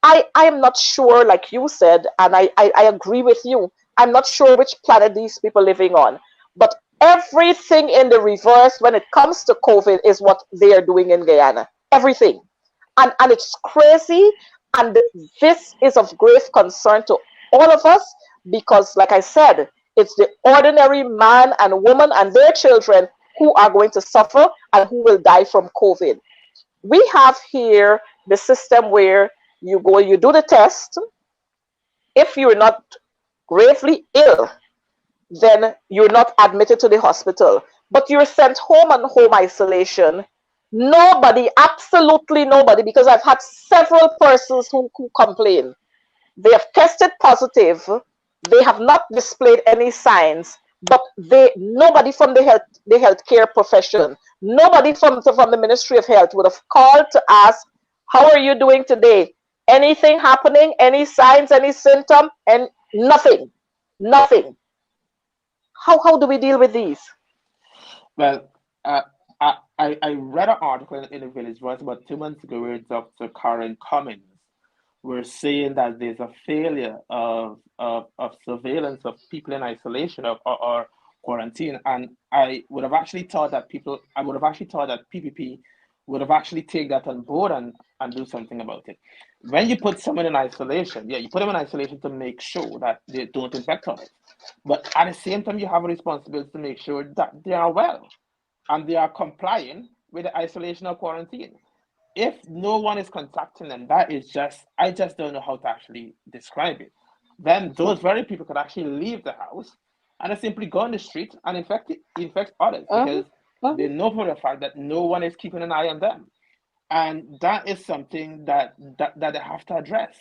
I am not sure, like you said, and I agree with you. I'm not sure which planet these people living on. But Everything in the reverse when it comes to COVID is what they are doing in Guyana. Everything. And it's crazy. And this is of grave concern to all of us because, like I said, it's the ordinary man and woman and their children who are going to suffer and who will die from COVID. We have here the system where you go, you do the test. If you're not gravely ill, then you're not admitted to the hospital, but you're sent home on home isolation. Nobody, absolutely nobody, because I've had several persons who complain. They have tested positive, they have not displayed any signs, but nobody from the healthcare profession, nobody from the Ministry of Health would have called to ask, how are you doing today? Anything happening? Any signs, any symptom? And nothing. Nothing. How do we deal with these? Well, uh, I read an article in the Village Voice about 2 months ago where Dr. Karen Cummins were saying that there's a failure of surveillance of people in isolation or quarantine. And I would have actually thought that PPP would have actually take that on board and do something about it. When you put someone in isolation, yeah, you put them in isolation to make sure that they don't infect others. But at the same time, you have a responsibility to make sure that they are well and they are complying with the isolation or quarantine. If no one is contacting them, that is just, I just don't know how to actually describe it. Then those very people could actually leave the house and simply go on the street and infect others Mhm, because they mhm, know for the fact that no one is keeping an eye on them. And that is something that they have to address.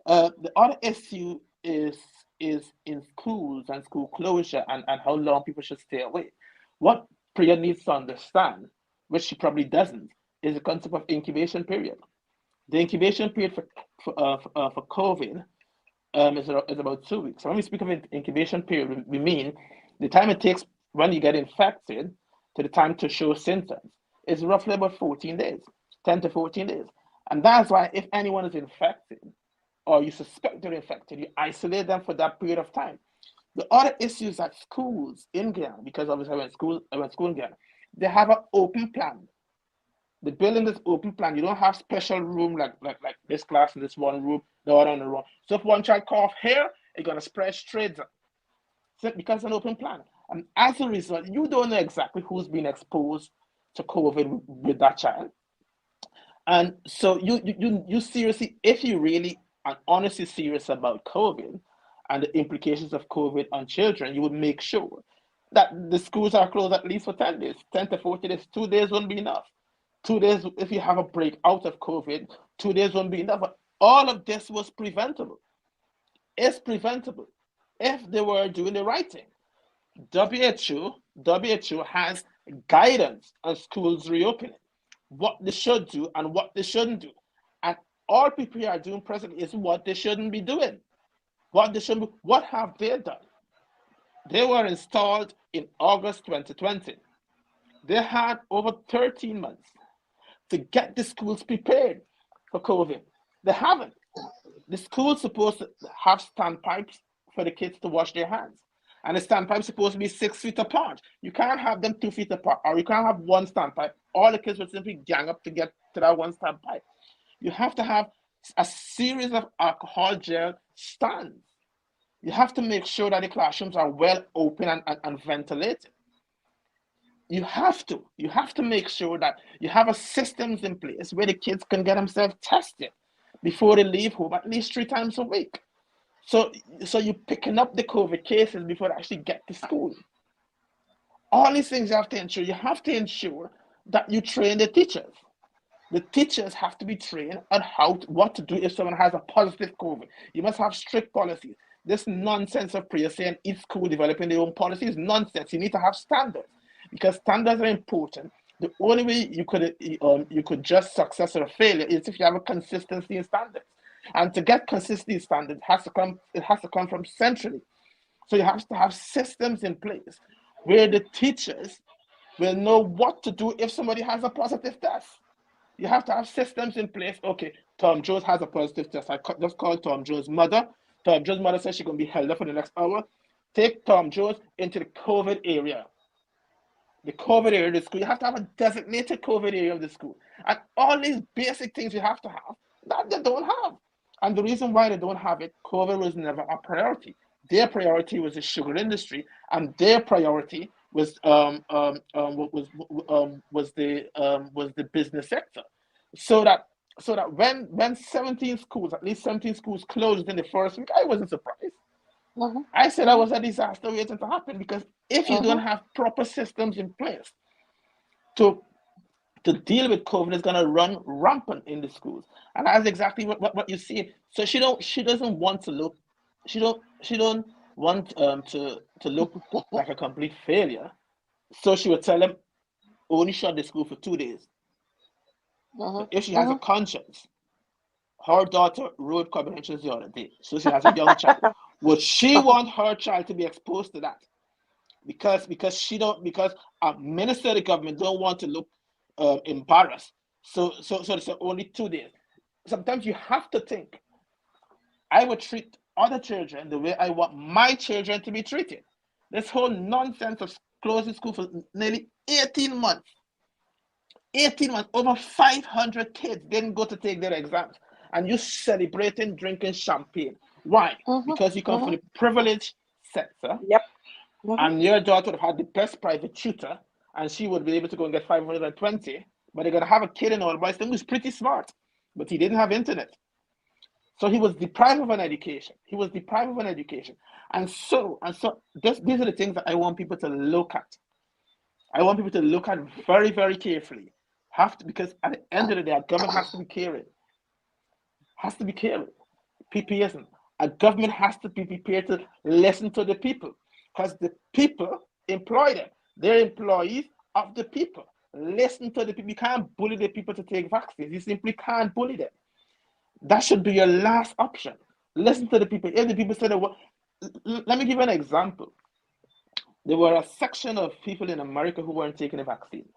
The other issue is in schools and school closure and how long people should stay away. What Priya needs to understand, which she probably doesn't, is the concept of incubation period. The incubation period for COVID is about 2 weeks. So when we speak of incubation period, we mean the time it takes when you get infected to the time to show symptoms is roughly about 14 days, 10 to 14 days. And that's why if anyone is infected or you suspect they're infected, you isolate them for that period of time. The other issues at schools in Ghana, because obviously I went to school in Ghana, they have an open plan. The building is open plan. You don't have special room like this class in this one room, the other in the room. So if one child cough here, it's gonna spread straight down. So because it's an open plan. And as a result, you don't know exactly who's been exposed to COVID with that child. And so you seriously, if you really and honestly serious about COVID and the implications of COVID on children, you would make sure that the schools are closed at least for 10 days, 10 to 40 days. 2 days won't be enough. 2 days, if you have a break out of COVID, 2 days won't be enough. But all of this was preventable. It's preventable if they were doing the right thing. WHO has guidance on schools reopening, what they should do and what they shouldn't do. And all people are doing presently is what they shouldn't be doing. What have they done? They were installed in August 2020. They had over 13 months to get the schools prepared for COVID. They haven't. The school's supposed to have standpipes for the kids to wash their hands. And the standpipe's supposed to be 6 feet apart. You can't have them 2 feet apart, or you can't have one standpipe. All the kids would simply gang up to get to that one standpipe. You have to have a series of alcohol gel stands. You have to make sure that the classrooms are well open and ventilated. You have to make sure that you have a systems in place where the kids can get themselves tested before they leave home at least 3 times a week. So so you're picking up the COVID cases before they actually get to school. All these things you have to ensure. You have to ensure that you train the teachers. The teachers have to be trained on what to do if someone has a positive COVID. You must have strict policies. This nonsense of prayer saying each school developing their own policies is nonsense. You need to have standards because standards are important. The only way you could just success or failure is if you have a consistency in standards. And to get consistency in standards it has to come from centrally. So you have to have systems in place where the teachers will know what to do if somebody has a positive test. You have to have systems in place. Okay, Tom Jones has a positive test. Just called Tom Jones' mother. Tom Jones' mother says she's going to be held up for the next hour. Take Tom Jones into the COVID area. the COVID area of the school. You have to have a designated COVID area of the school. And all these basic things you have to have that they don't have. And the reason why they don't have it, COVID was never a priority. Their priority was the sugar industry, and their priority was the business sector. So that when 17 schools, at least 17 schools closed in the first week, I wasn't surprised. Mhm. I said that Mhm. was a disaster waiting to happen because if you don't Mhm. have proper systems in place to to deal with COVID, it's gonna run rampant in the schools, and that's exactly what you see. So she doesn't want to look, she don't want to look like a complete failure. So she would tell them only shut the school for 2 days. But Mhm. if she has a Mhm. conscience, her daughter wrote comprehensions the other day, so she has a young child. Would she want her child to be exposed to that? Because she don't because a minister of the government don't want to look embarrassed. So it's only 2 days. Sometimes you have to think. I would treat other children the way I want my children to be treated. This whole nonsense of closing school for nearly 18 months. 18 months, over 500 kids didn't go to take their exams. And you celebrating drinking champagne. Why? Mhm. Because you come from Mhm. the privileged sector Yep. Mhm. and your daughter would have had the best private tutor, and she would be able to go and get 520. But they're gonna have a kid in all boys who's pretty smart, but he didn't have internet, so he was deprived of an education. He was deprived of an education, and so these are the things that I want people to look at. I want people to look at very very carefully. Have to because at the end of the day, our government has to be caring, has to be caring. PP isn't. A government has to be prepared to listen to the people because the people employ them. They're employees of the people. Listen to the people. You can't bully the people to take vaccines. You simply can't bully them. That should be your last option. Listen to the people. If the people say that, let me give you an example. There were a section of people in America who weren't taking the vaccine,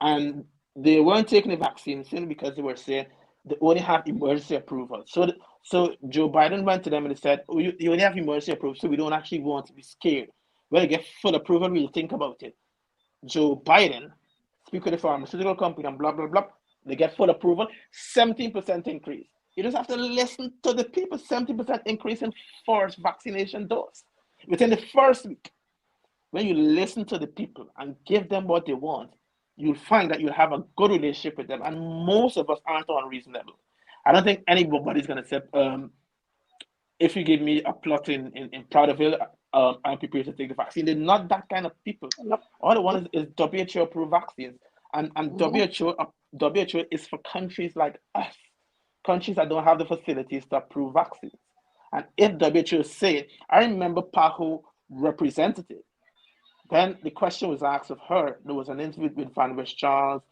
and they weren't taking the vaccine simply because they were saying they only have emergency approval. So Joe Biden went to them and he said, oh, you only have emergency approval, so we don't actually want to be scared. When they get full approval, we'll think about it. Joe Biden speak with the pharmaceutical company and blah blah blah. They get full approval, 17% increase. You just have to listen to the people. 70% increase in first vaccination dose within the first week. When you listen to the people and give them what they want, you'll find that you'll have a good relationship with them. And most of us aren't unreasonable. I don't think anybody's going to say, if you give me a plot in Prouderville, I'm prepared to take the vaccine. They're not that kind of people. Nope. All they Nope. want is WHO approved vaccines. And Mhm. WHO is for countries like us, countries that don't have the facilities to approve vaccines. And if WHO is saying, I remember PAHO representative, then the question was asked of her. There was an interview with Van West Charles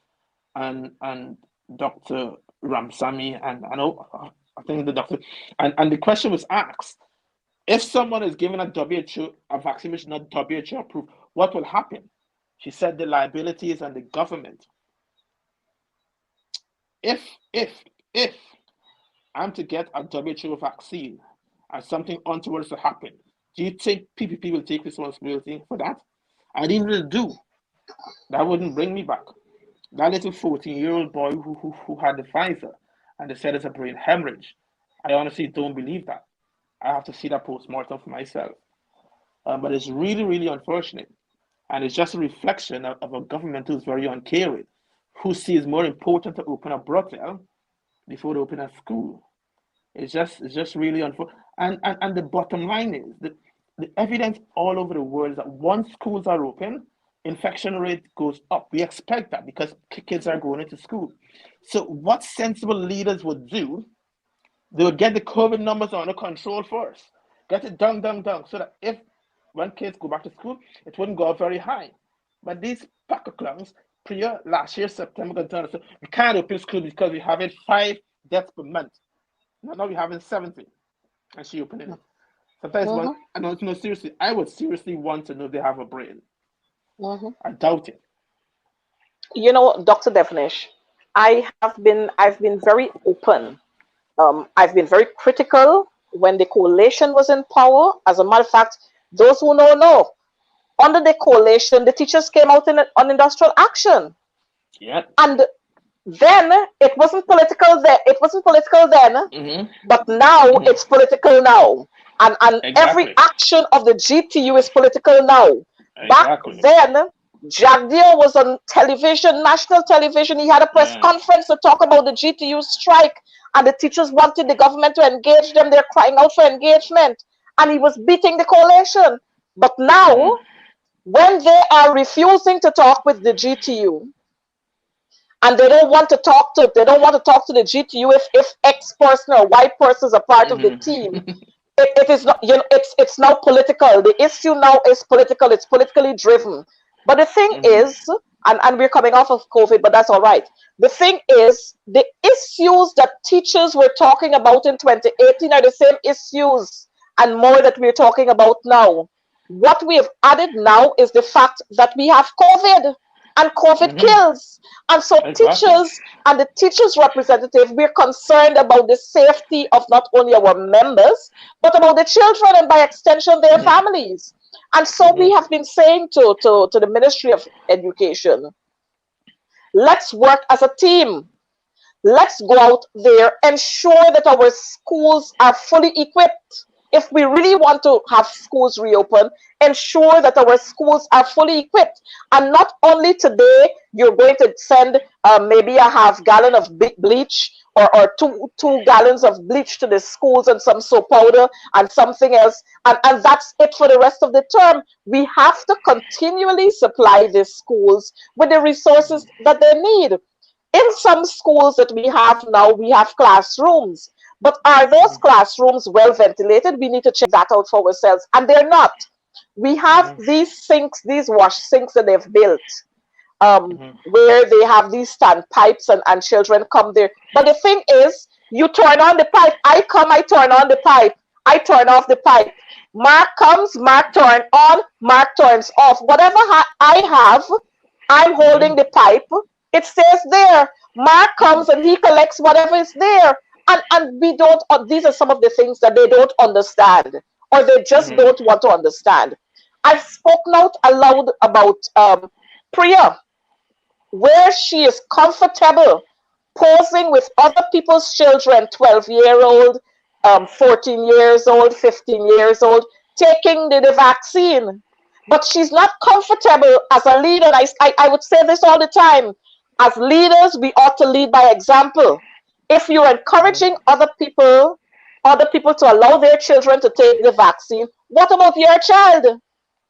and Dr. Ramsamy, and I think the doctor, and the question was asked: if someone is given a WHO a vaccine which is not WHO approved, what will happen? She said the liabilities and the government. If if if I'm to get a WHO vaccine and something untoward to happen, do you think PPP will take responsibility for that? I didn't really do. That wouldn't bring me back. That little 14-year-old boy who had the Pfizer and they said it's a brain hemorrhage. I honestly don't believe that. I have to see that post-mortem for myself. But it's really, really unfortunate. And it's just a reflection of a government who's very uncaring, who sees more important to open a brothel before they open a school. It's just really unfortunate. And the bottom line is that the evidence all over the world is that once schools are open, infection rate goes up. We expect that because kids are going into school. So what sensible leaders would do, they would get the COVID numbers under control first. Get it down, down, down, so that if when kids go back to school, it wouldn't go up very high. But these pack of clowns, prior last year, September, so we can't open school because we have it 5 deaths per month. Now we're having 70, and she opening it. Sometimes one, Mhm. I don't know, seriously, I would seriously want to know if they have a brain. Mhm. I doubt it. Dr. Devonish, I've been very open. I've been very critical when the coalition was in power. As a matter of fact, those who know know. under the coalition, the teachers came out on industrial action. Yeah. And then it wasn't political then. It wasn't political then, Mm-hmm. but now Mm-hmm. it's political now. And every Exactly. action of the GTU is political now. Back Exactly. then, Jack Deere was on television, national television. He had a press Yeah. conference to talk about the GTU strike, and the teachers wanted the government to engage them. They're crying out for engagement, and he was beating the coalition. But now, Mm-hmm. when they are refusing to talk with the GTU, and they don't want to talk to the GTU if X person or Y person is a part of the team. Mm-hmm. It is not, it's now political. The issue now is political. It's politically driven. But the thing Mm-hmm. is, and we're coming off of COVID, but that's all right. The thing is, the issues that teachers were talking about in 2018 are the same issues and more that we're talking about now. What we have added now is the fact that we have COVID, and COVID Mm-hmm. kills. And so Exactly. teachers and the teachers representative, we're concerned about the safety of not only our members, but about the children and by extension their Mm-hmm. families. And so we Mm-hmm. have been saying to the Ministry of Education, let's work as a team. Let's go out there, ensure that our schools are fully equipped. If we really want to have schools reopen, ensure that our schools are fully equipped. And not only today, you're going to send maybe a half gallon of bleach or two gallons of bleach to the schools and some soap powder and something else. And that's it for the rest of the term. We have to continually supply the schools with the resources that they need. In some schools that we have now, we have classrooms. But are those classrooms well ventilated? We need to check that out for ourselves. And they're not. We have Mm-hmm. these sinks, these wash sinks that they've built, Mm-hmm. where they have these standpipes and children come there. But the thing is, you turn on the pipe. I come, I turn on the pipe. I turn off the pipe. Mark comes, Mark turn on, Mark turns off. Whatever I have, I'm holding Mm-hmm. the pipe. It stays there. Mark comes and he collects whatever is there. And we don't, these are some of the things that they don't understand or they just Mm-hmm. don't want to understand. I've spoken out aloud about Priya, where she is comfortable posing with other people's children, 12-year-old, 14 years old, 15 years old, taking the vaccine. But she's not comfortable as a leader. I would say this all the time. As leaders, we ought to lead by example. If you're encouraging other people to allow their children to take the vaccine, what about your child?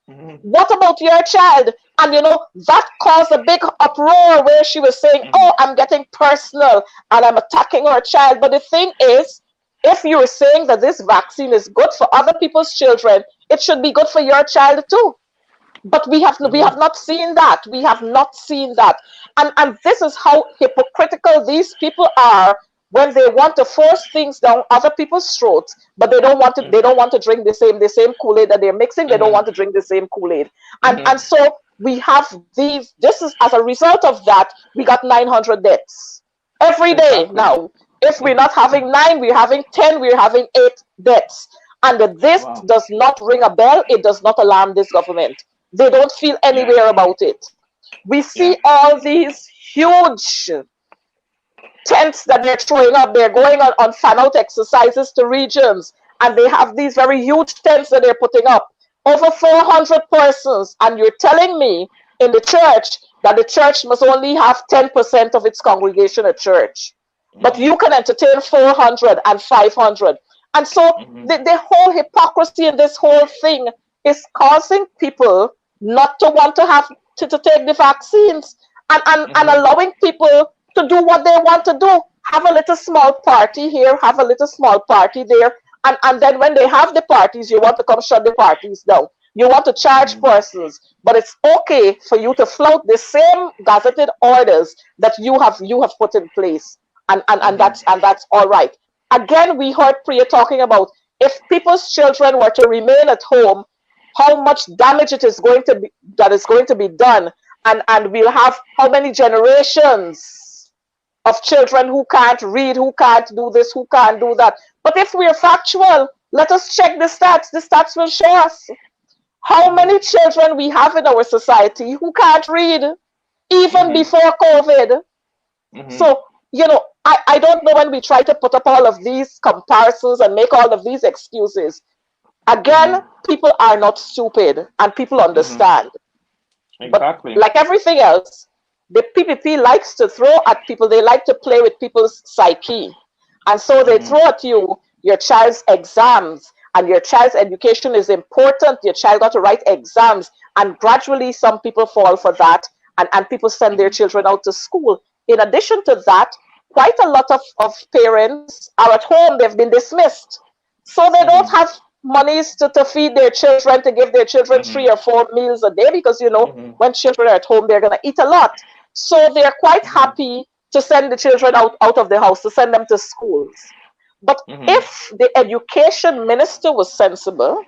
Mm-hmm. What about your child? And that caused a big uproar where she was saying, Mm-hmm. oh, I'm getting personal and I'm attacking her child. But the thing is, if you're saying that this vaccine is good for other people's children, it should be good for your child too. But we Mm-hmm. have not seen that. We have not seen that. And this is how hypocritical these people are when they want to force things down other people's throats, but they don't want to drink the same Kool-Aid that they're mixing. They don't Mm-hmm. want to drink the same Kool-Aid. And Mm-hmm. so we have this is as a result of that, we got 900 deaths every day Exactly. now. If we're not having 9, we're having 10, we're having 8 deaths. And this Wow. does not ring a bell. It does not alarm this government. They don't feel Yeah. anywhere about it. We Yeah. see all these huge tents that they're throwing up. They're going on fan out exercises to regions, and they have these very huge tents that they're putting up. Over 400 persons, and you're telling me in the church that the church must only have 10% of its congregation at church. But Mm-hmm. you can entertain 400 and 500. And so Mm-hmm. the whole hypocrisy in this whole thing is causing people not to want to have to take the vaccines and Mm-hmm. allowing people to do what they want to do. Have a little small party here, have a little small party there. And then when they have the parties, you want to come shut the parties down. You want to charge Mm-hmm. persons, but it's okay for you to flout the same gazetted orders that you have put in place. Mm-hmm. And that's all right. Again, we heard Priya talking about if people's children were to remain at home, how much damage it is going to be that is going to be done, and we'll have how many generations of children who can't read, who can't do this, who can't do that. But if we're factual, let us check the stats. The stats will show us How many children we have in our society who can't read even Mm-hmm. before COVID? Mm-hmm. So, I don't know when we try to put up all of these comparisons and make all of these excuses. Again, Mm-hmm. people are not stupid and people Mm-hmm. understand. But Exactly. like everything else, the PPP likes to throw at people, they like to play with people's psyche. And so they Mm-hmm. throw at you your child's exams, and your child's education is important. Your child got to write exams. And gradually, some people fall for that, and people send their Mm-hmm. children out to school. In addition to that, quite a lot of parents are at home, they've been dismissed. So they don't Mm-hmm. have monies to feed their children, to give their children Mm-hmm. 3 or 4 meals a day, because Mm-hmm. when children are at home, they're going to eat a lot. So they're quite Mm-hmm. happy to send the children out of the house, to send them to schools. But Mm-hmm. if the education minister was sensible,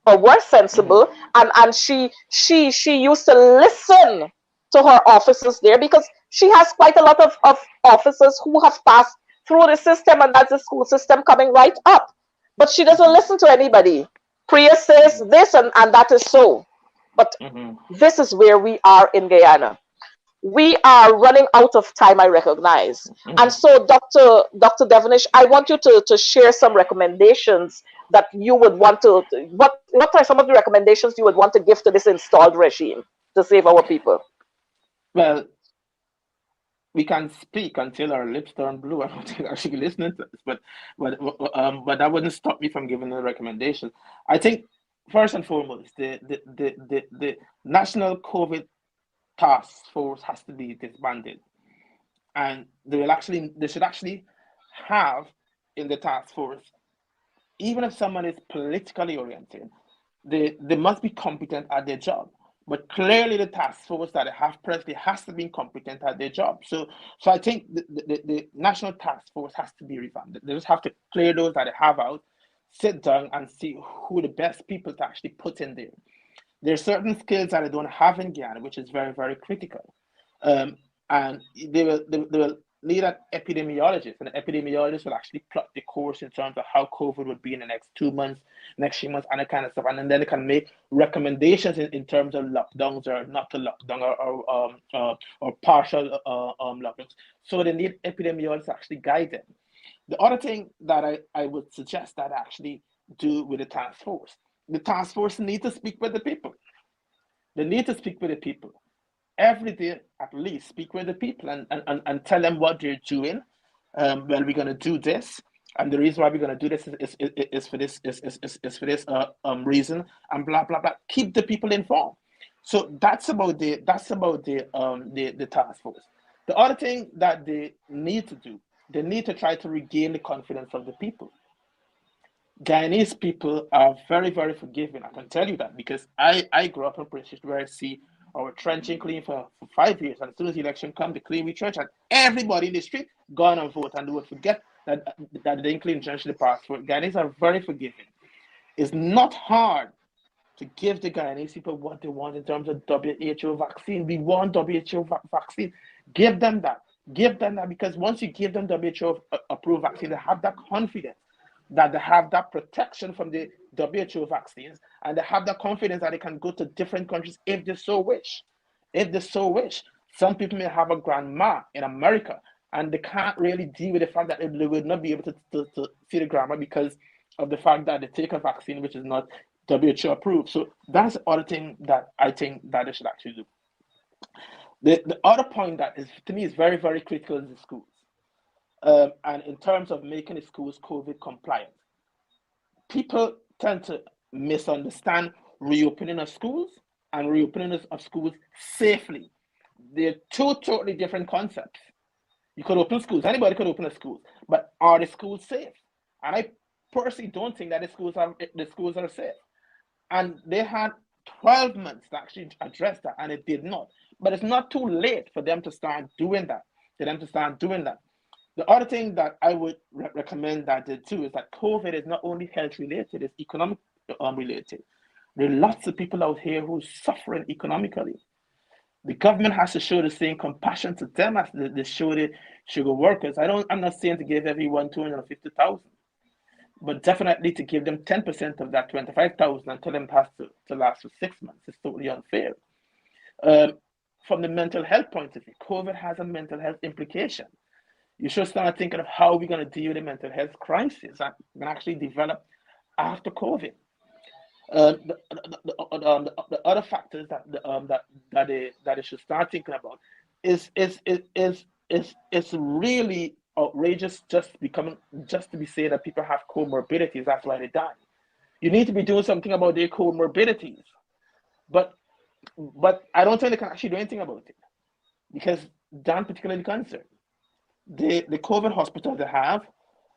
or were Mm-hmm. sensible, and she used to listen to her officers there, because she has quite a lot of officers who have passed through the system, and that's the school system coming right up. But she doesn't Mm-hmm. listen to anybody. Priya says Mm-hmm. this, and that is so. But Mm-hmm. this is where we are in Guyana. We are running out of time, I recognize. And Mm-hmm. so, Dr. Devonish, I want you to share some recommendations that you would want to, what are some of the recommendations you would want to give to this installed regime to save our people? Well, we can speak until our lips turn blue. I don't think I should be listening to this, but that wouldn't stop me from giving a recommendation. I think first and foremost, the national COVID task force has to be disbanded, and they should actually have in the task force, even if someone is politically oriented, they must be competent at their job. But clearly, the task force that they have presently has to be competent at their job. So I think the national task force has to be revamped. They just have to clear those that they have out, sit down and see who the best people to actually put in there. There are certain skills that I don't have in Guyana, which is very, very critical. Um, and they will need an epidemiologist, and the epidemiologist will actually plot the course in terms of how COVID would be in the next 2 months, next 3 months, and that kind of stuff. And then they can make recommendations in terms of lockdowns or not to lockdown or partial lockdowns. So they need epidemiologists to actually guide them. The other thing that I would suggest that I actually do with the task force need to speak with the people. They need to speak with the people every day, at least speak with the people and tell them what they're doing. Well, we're going to do this. And the reason why we're going to do this is for this for this reason and blah blah blah. Keep the people informed. So that's about the task force. The other thing that they need to do, they need to try to regain the confidence of the people. Guyanese people are very, very forgiving. I can tell you that because I grew up in British where I see our trenching clean for 5 years. And as soon as the election comes, they clean we trench and everybody in the street gone and vote. And they would forget that they didn't clean trench in the past. Guyanese are very forgiving. It's not hard to give the Guyanese people what they want in terms of WHO vaccine. We want WHO vaccine. Give them that. Give them that because once you give them WHO approved vaccine, they have that confidence that they have that protection from the WHO vaccines and they have the confidence that they can go to different countries if they so wish. If they so wish. Some people may have a grandma in America and they can't really deal with the fact that they will not be able to see the grandma because of the fact that they take a vaccine which is not WHO approved. So that's the other thing that I think that they should actually do. The other point that is to me is very, very critical is the schools. And in terms of making the schools COVID compliant, people tend to misunderstand reopening of schools and reopening of schools safely. They're two totally different concepts. You could open schools, anybody could open a school, but are the schools safe? And I personally don't think that the schools are safe. And they had 12 months to actually address that, and it did not. But it's not too late for them to start doing that. For them to start doing that. The other thing that I would recommend that they do is that COVID is not only health related, it's economic related. There are lots of people out here who are suffering economically. The government has to show the same compassion to them as they show the sugar workers. I'm not saying to give everyone 250,000, but definitely to give them 10% of that 25,000 and tell them it has to last for 6 months is totally unfair. Um, from the mental health point of view, COVID has a mental health implication. You should start thinking of how we're going to deal with the mental health crisis that can actually develop after COVID. The other factors that they should start thinking about is is really outrageous just to be saying that people have comorbidities. That's why they die. You need to be doing something about their comorbidities. But I don't think they can actually do anything about it because Dan particularly concerned. The COVID hospital they have,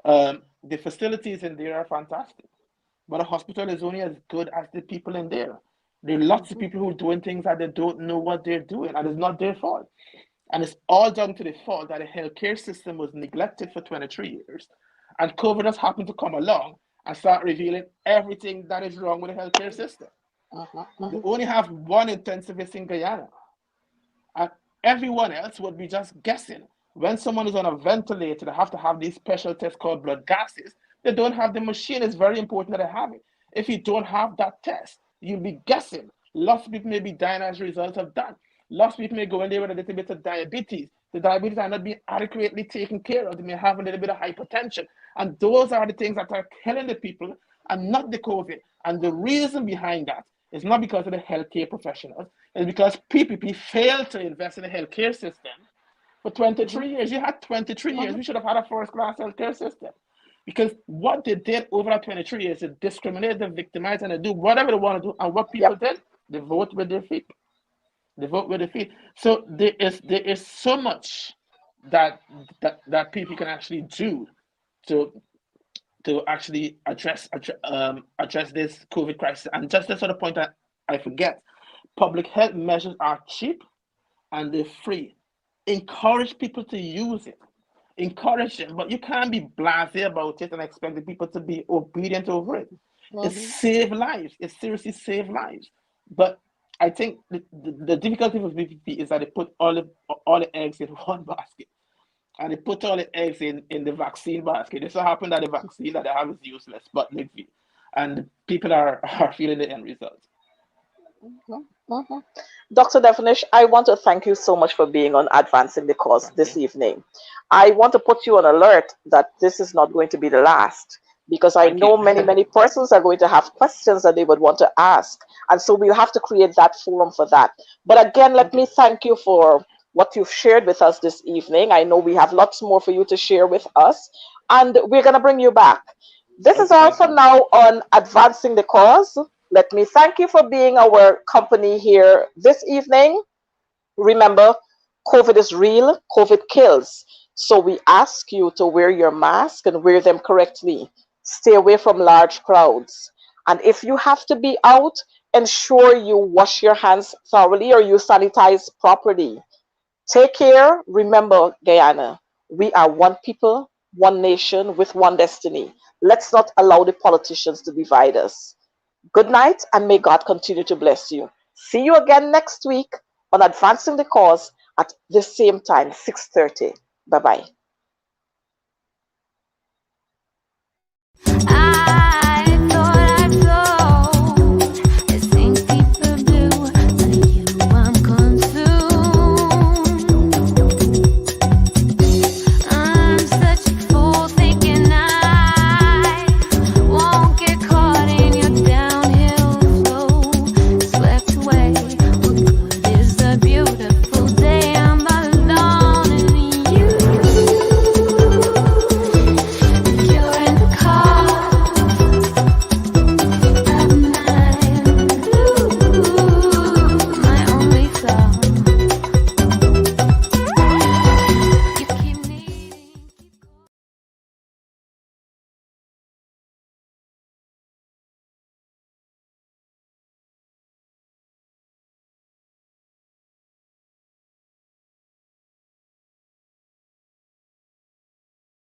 the facilities in there are fantastic. But a hospital is only as good as the people in there. There are lots of Mhm. people who are doing things that they don't know what they're doing, and it's not their fault. And it's all down to the fault that the healthcare system was neglected for 23 years. And COVID has happened to come along and start revealing everything that is wrong with the healthcare system. Mhm. They Mhm. only have one intensivist in Guyana, and everyone else would be just guessing. When someone is on a ventilator, they have to have these special tests called blood gases. They don't have the machine. It's very important that they have it. If you don't have that test, you'll be guessing. Lots of people may be dying as a result of that. Lots of people may go in there with a little bit of diabetes. The diabetes are not being adequately taken care of. They may have a little bit of hypertension. And those are the things that are killing the people and not the COVID. And the reason behind that is not because of the healthcare professionals. It's because PPP failed to invest in the healthcare system for Mhm. 23 years. You had 23 years. Mhm. We should have had a first class healthcare system. Because what they did over that 23 years is discriminate, they victimize, and they do whatever they want to do. And what people Yep. did, they vote with their feet. They vote with their feet. So there is so much that that people can actually do to actually address this COVID crisis. And just this sort of point that I forget, public health measures are cheap and they're free. Encourage people to use it. Encourage them, but you can't be blasé about it and expect the people to be obedient over it. It Mhm. saves lives. It seriously saves lives. But I think the difficulty with VPP is that they put all the eggs in one basket. And they put all the eggs in the vaccine basket. It so happened that the vaccine that they have is useless, but and people are feeling the end result. Mhm. Mhm. Dr. Devonish, I want to thank you so much for being on Advancing the Cause Thank this you. evening. I want to put you on alert that this is not going to be the last because I Thank you. know many, many persons are going to have questions that they would want to ask. And so we'll have to create that forum for that. But again, let Okay. me thank you for what you've shared with us this evening. I know we have lots more for you to share with us, and we're going to bring you back. This is Okay, all thank for you. now on Advancing the Cause. Let me thank you for being our company here this evening. Remember, COVID is real, COVID kills. So we ask you to wear your mask and wear them correctly. Stay away from large crowds. And if you have to be out, ensure you wash your hands thoroughly or you sanitize properly. Take care. Remember, Guyana, we are one people, one nation with one destiny. Let's not allow the politicians to divide us. Good night, and may God continue to bless you. See you again next week on Advancing the Cause at the same time, 6:30. Bye bye.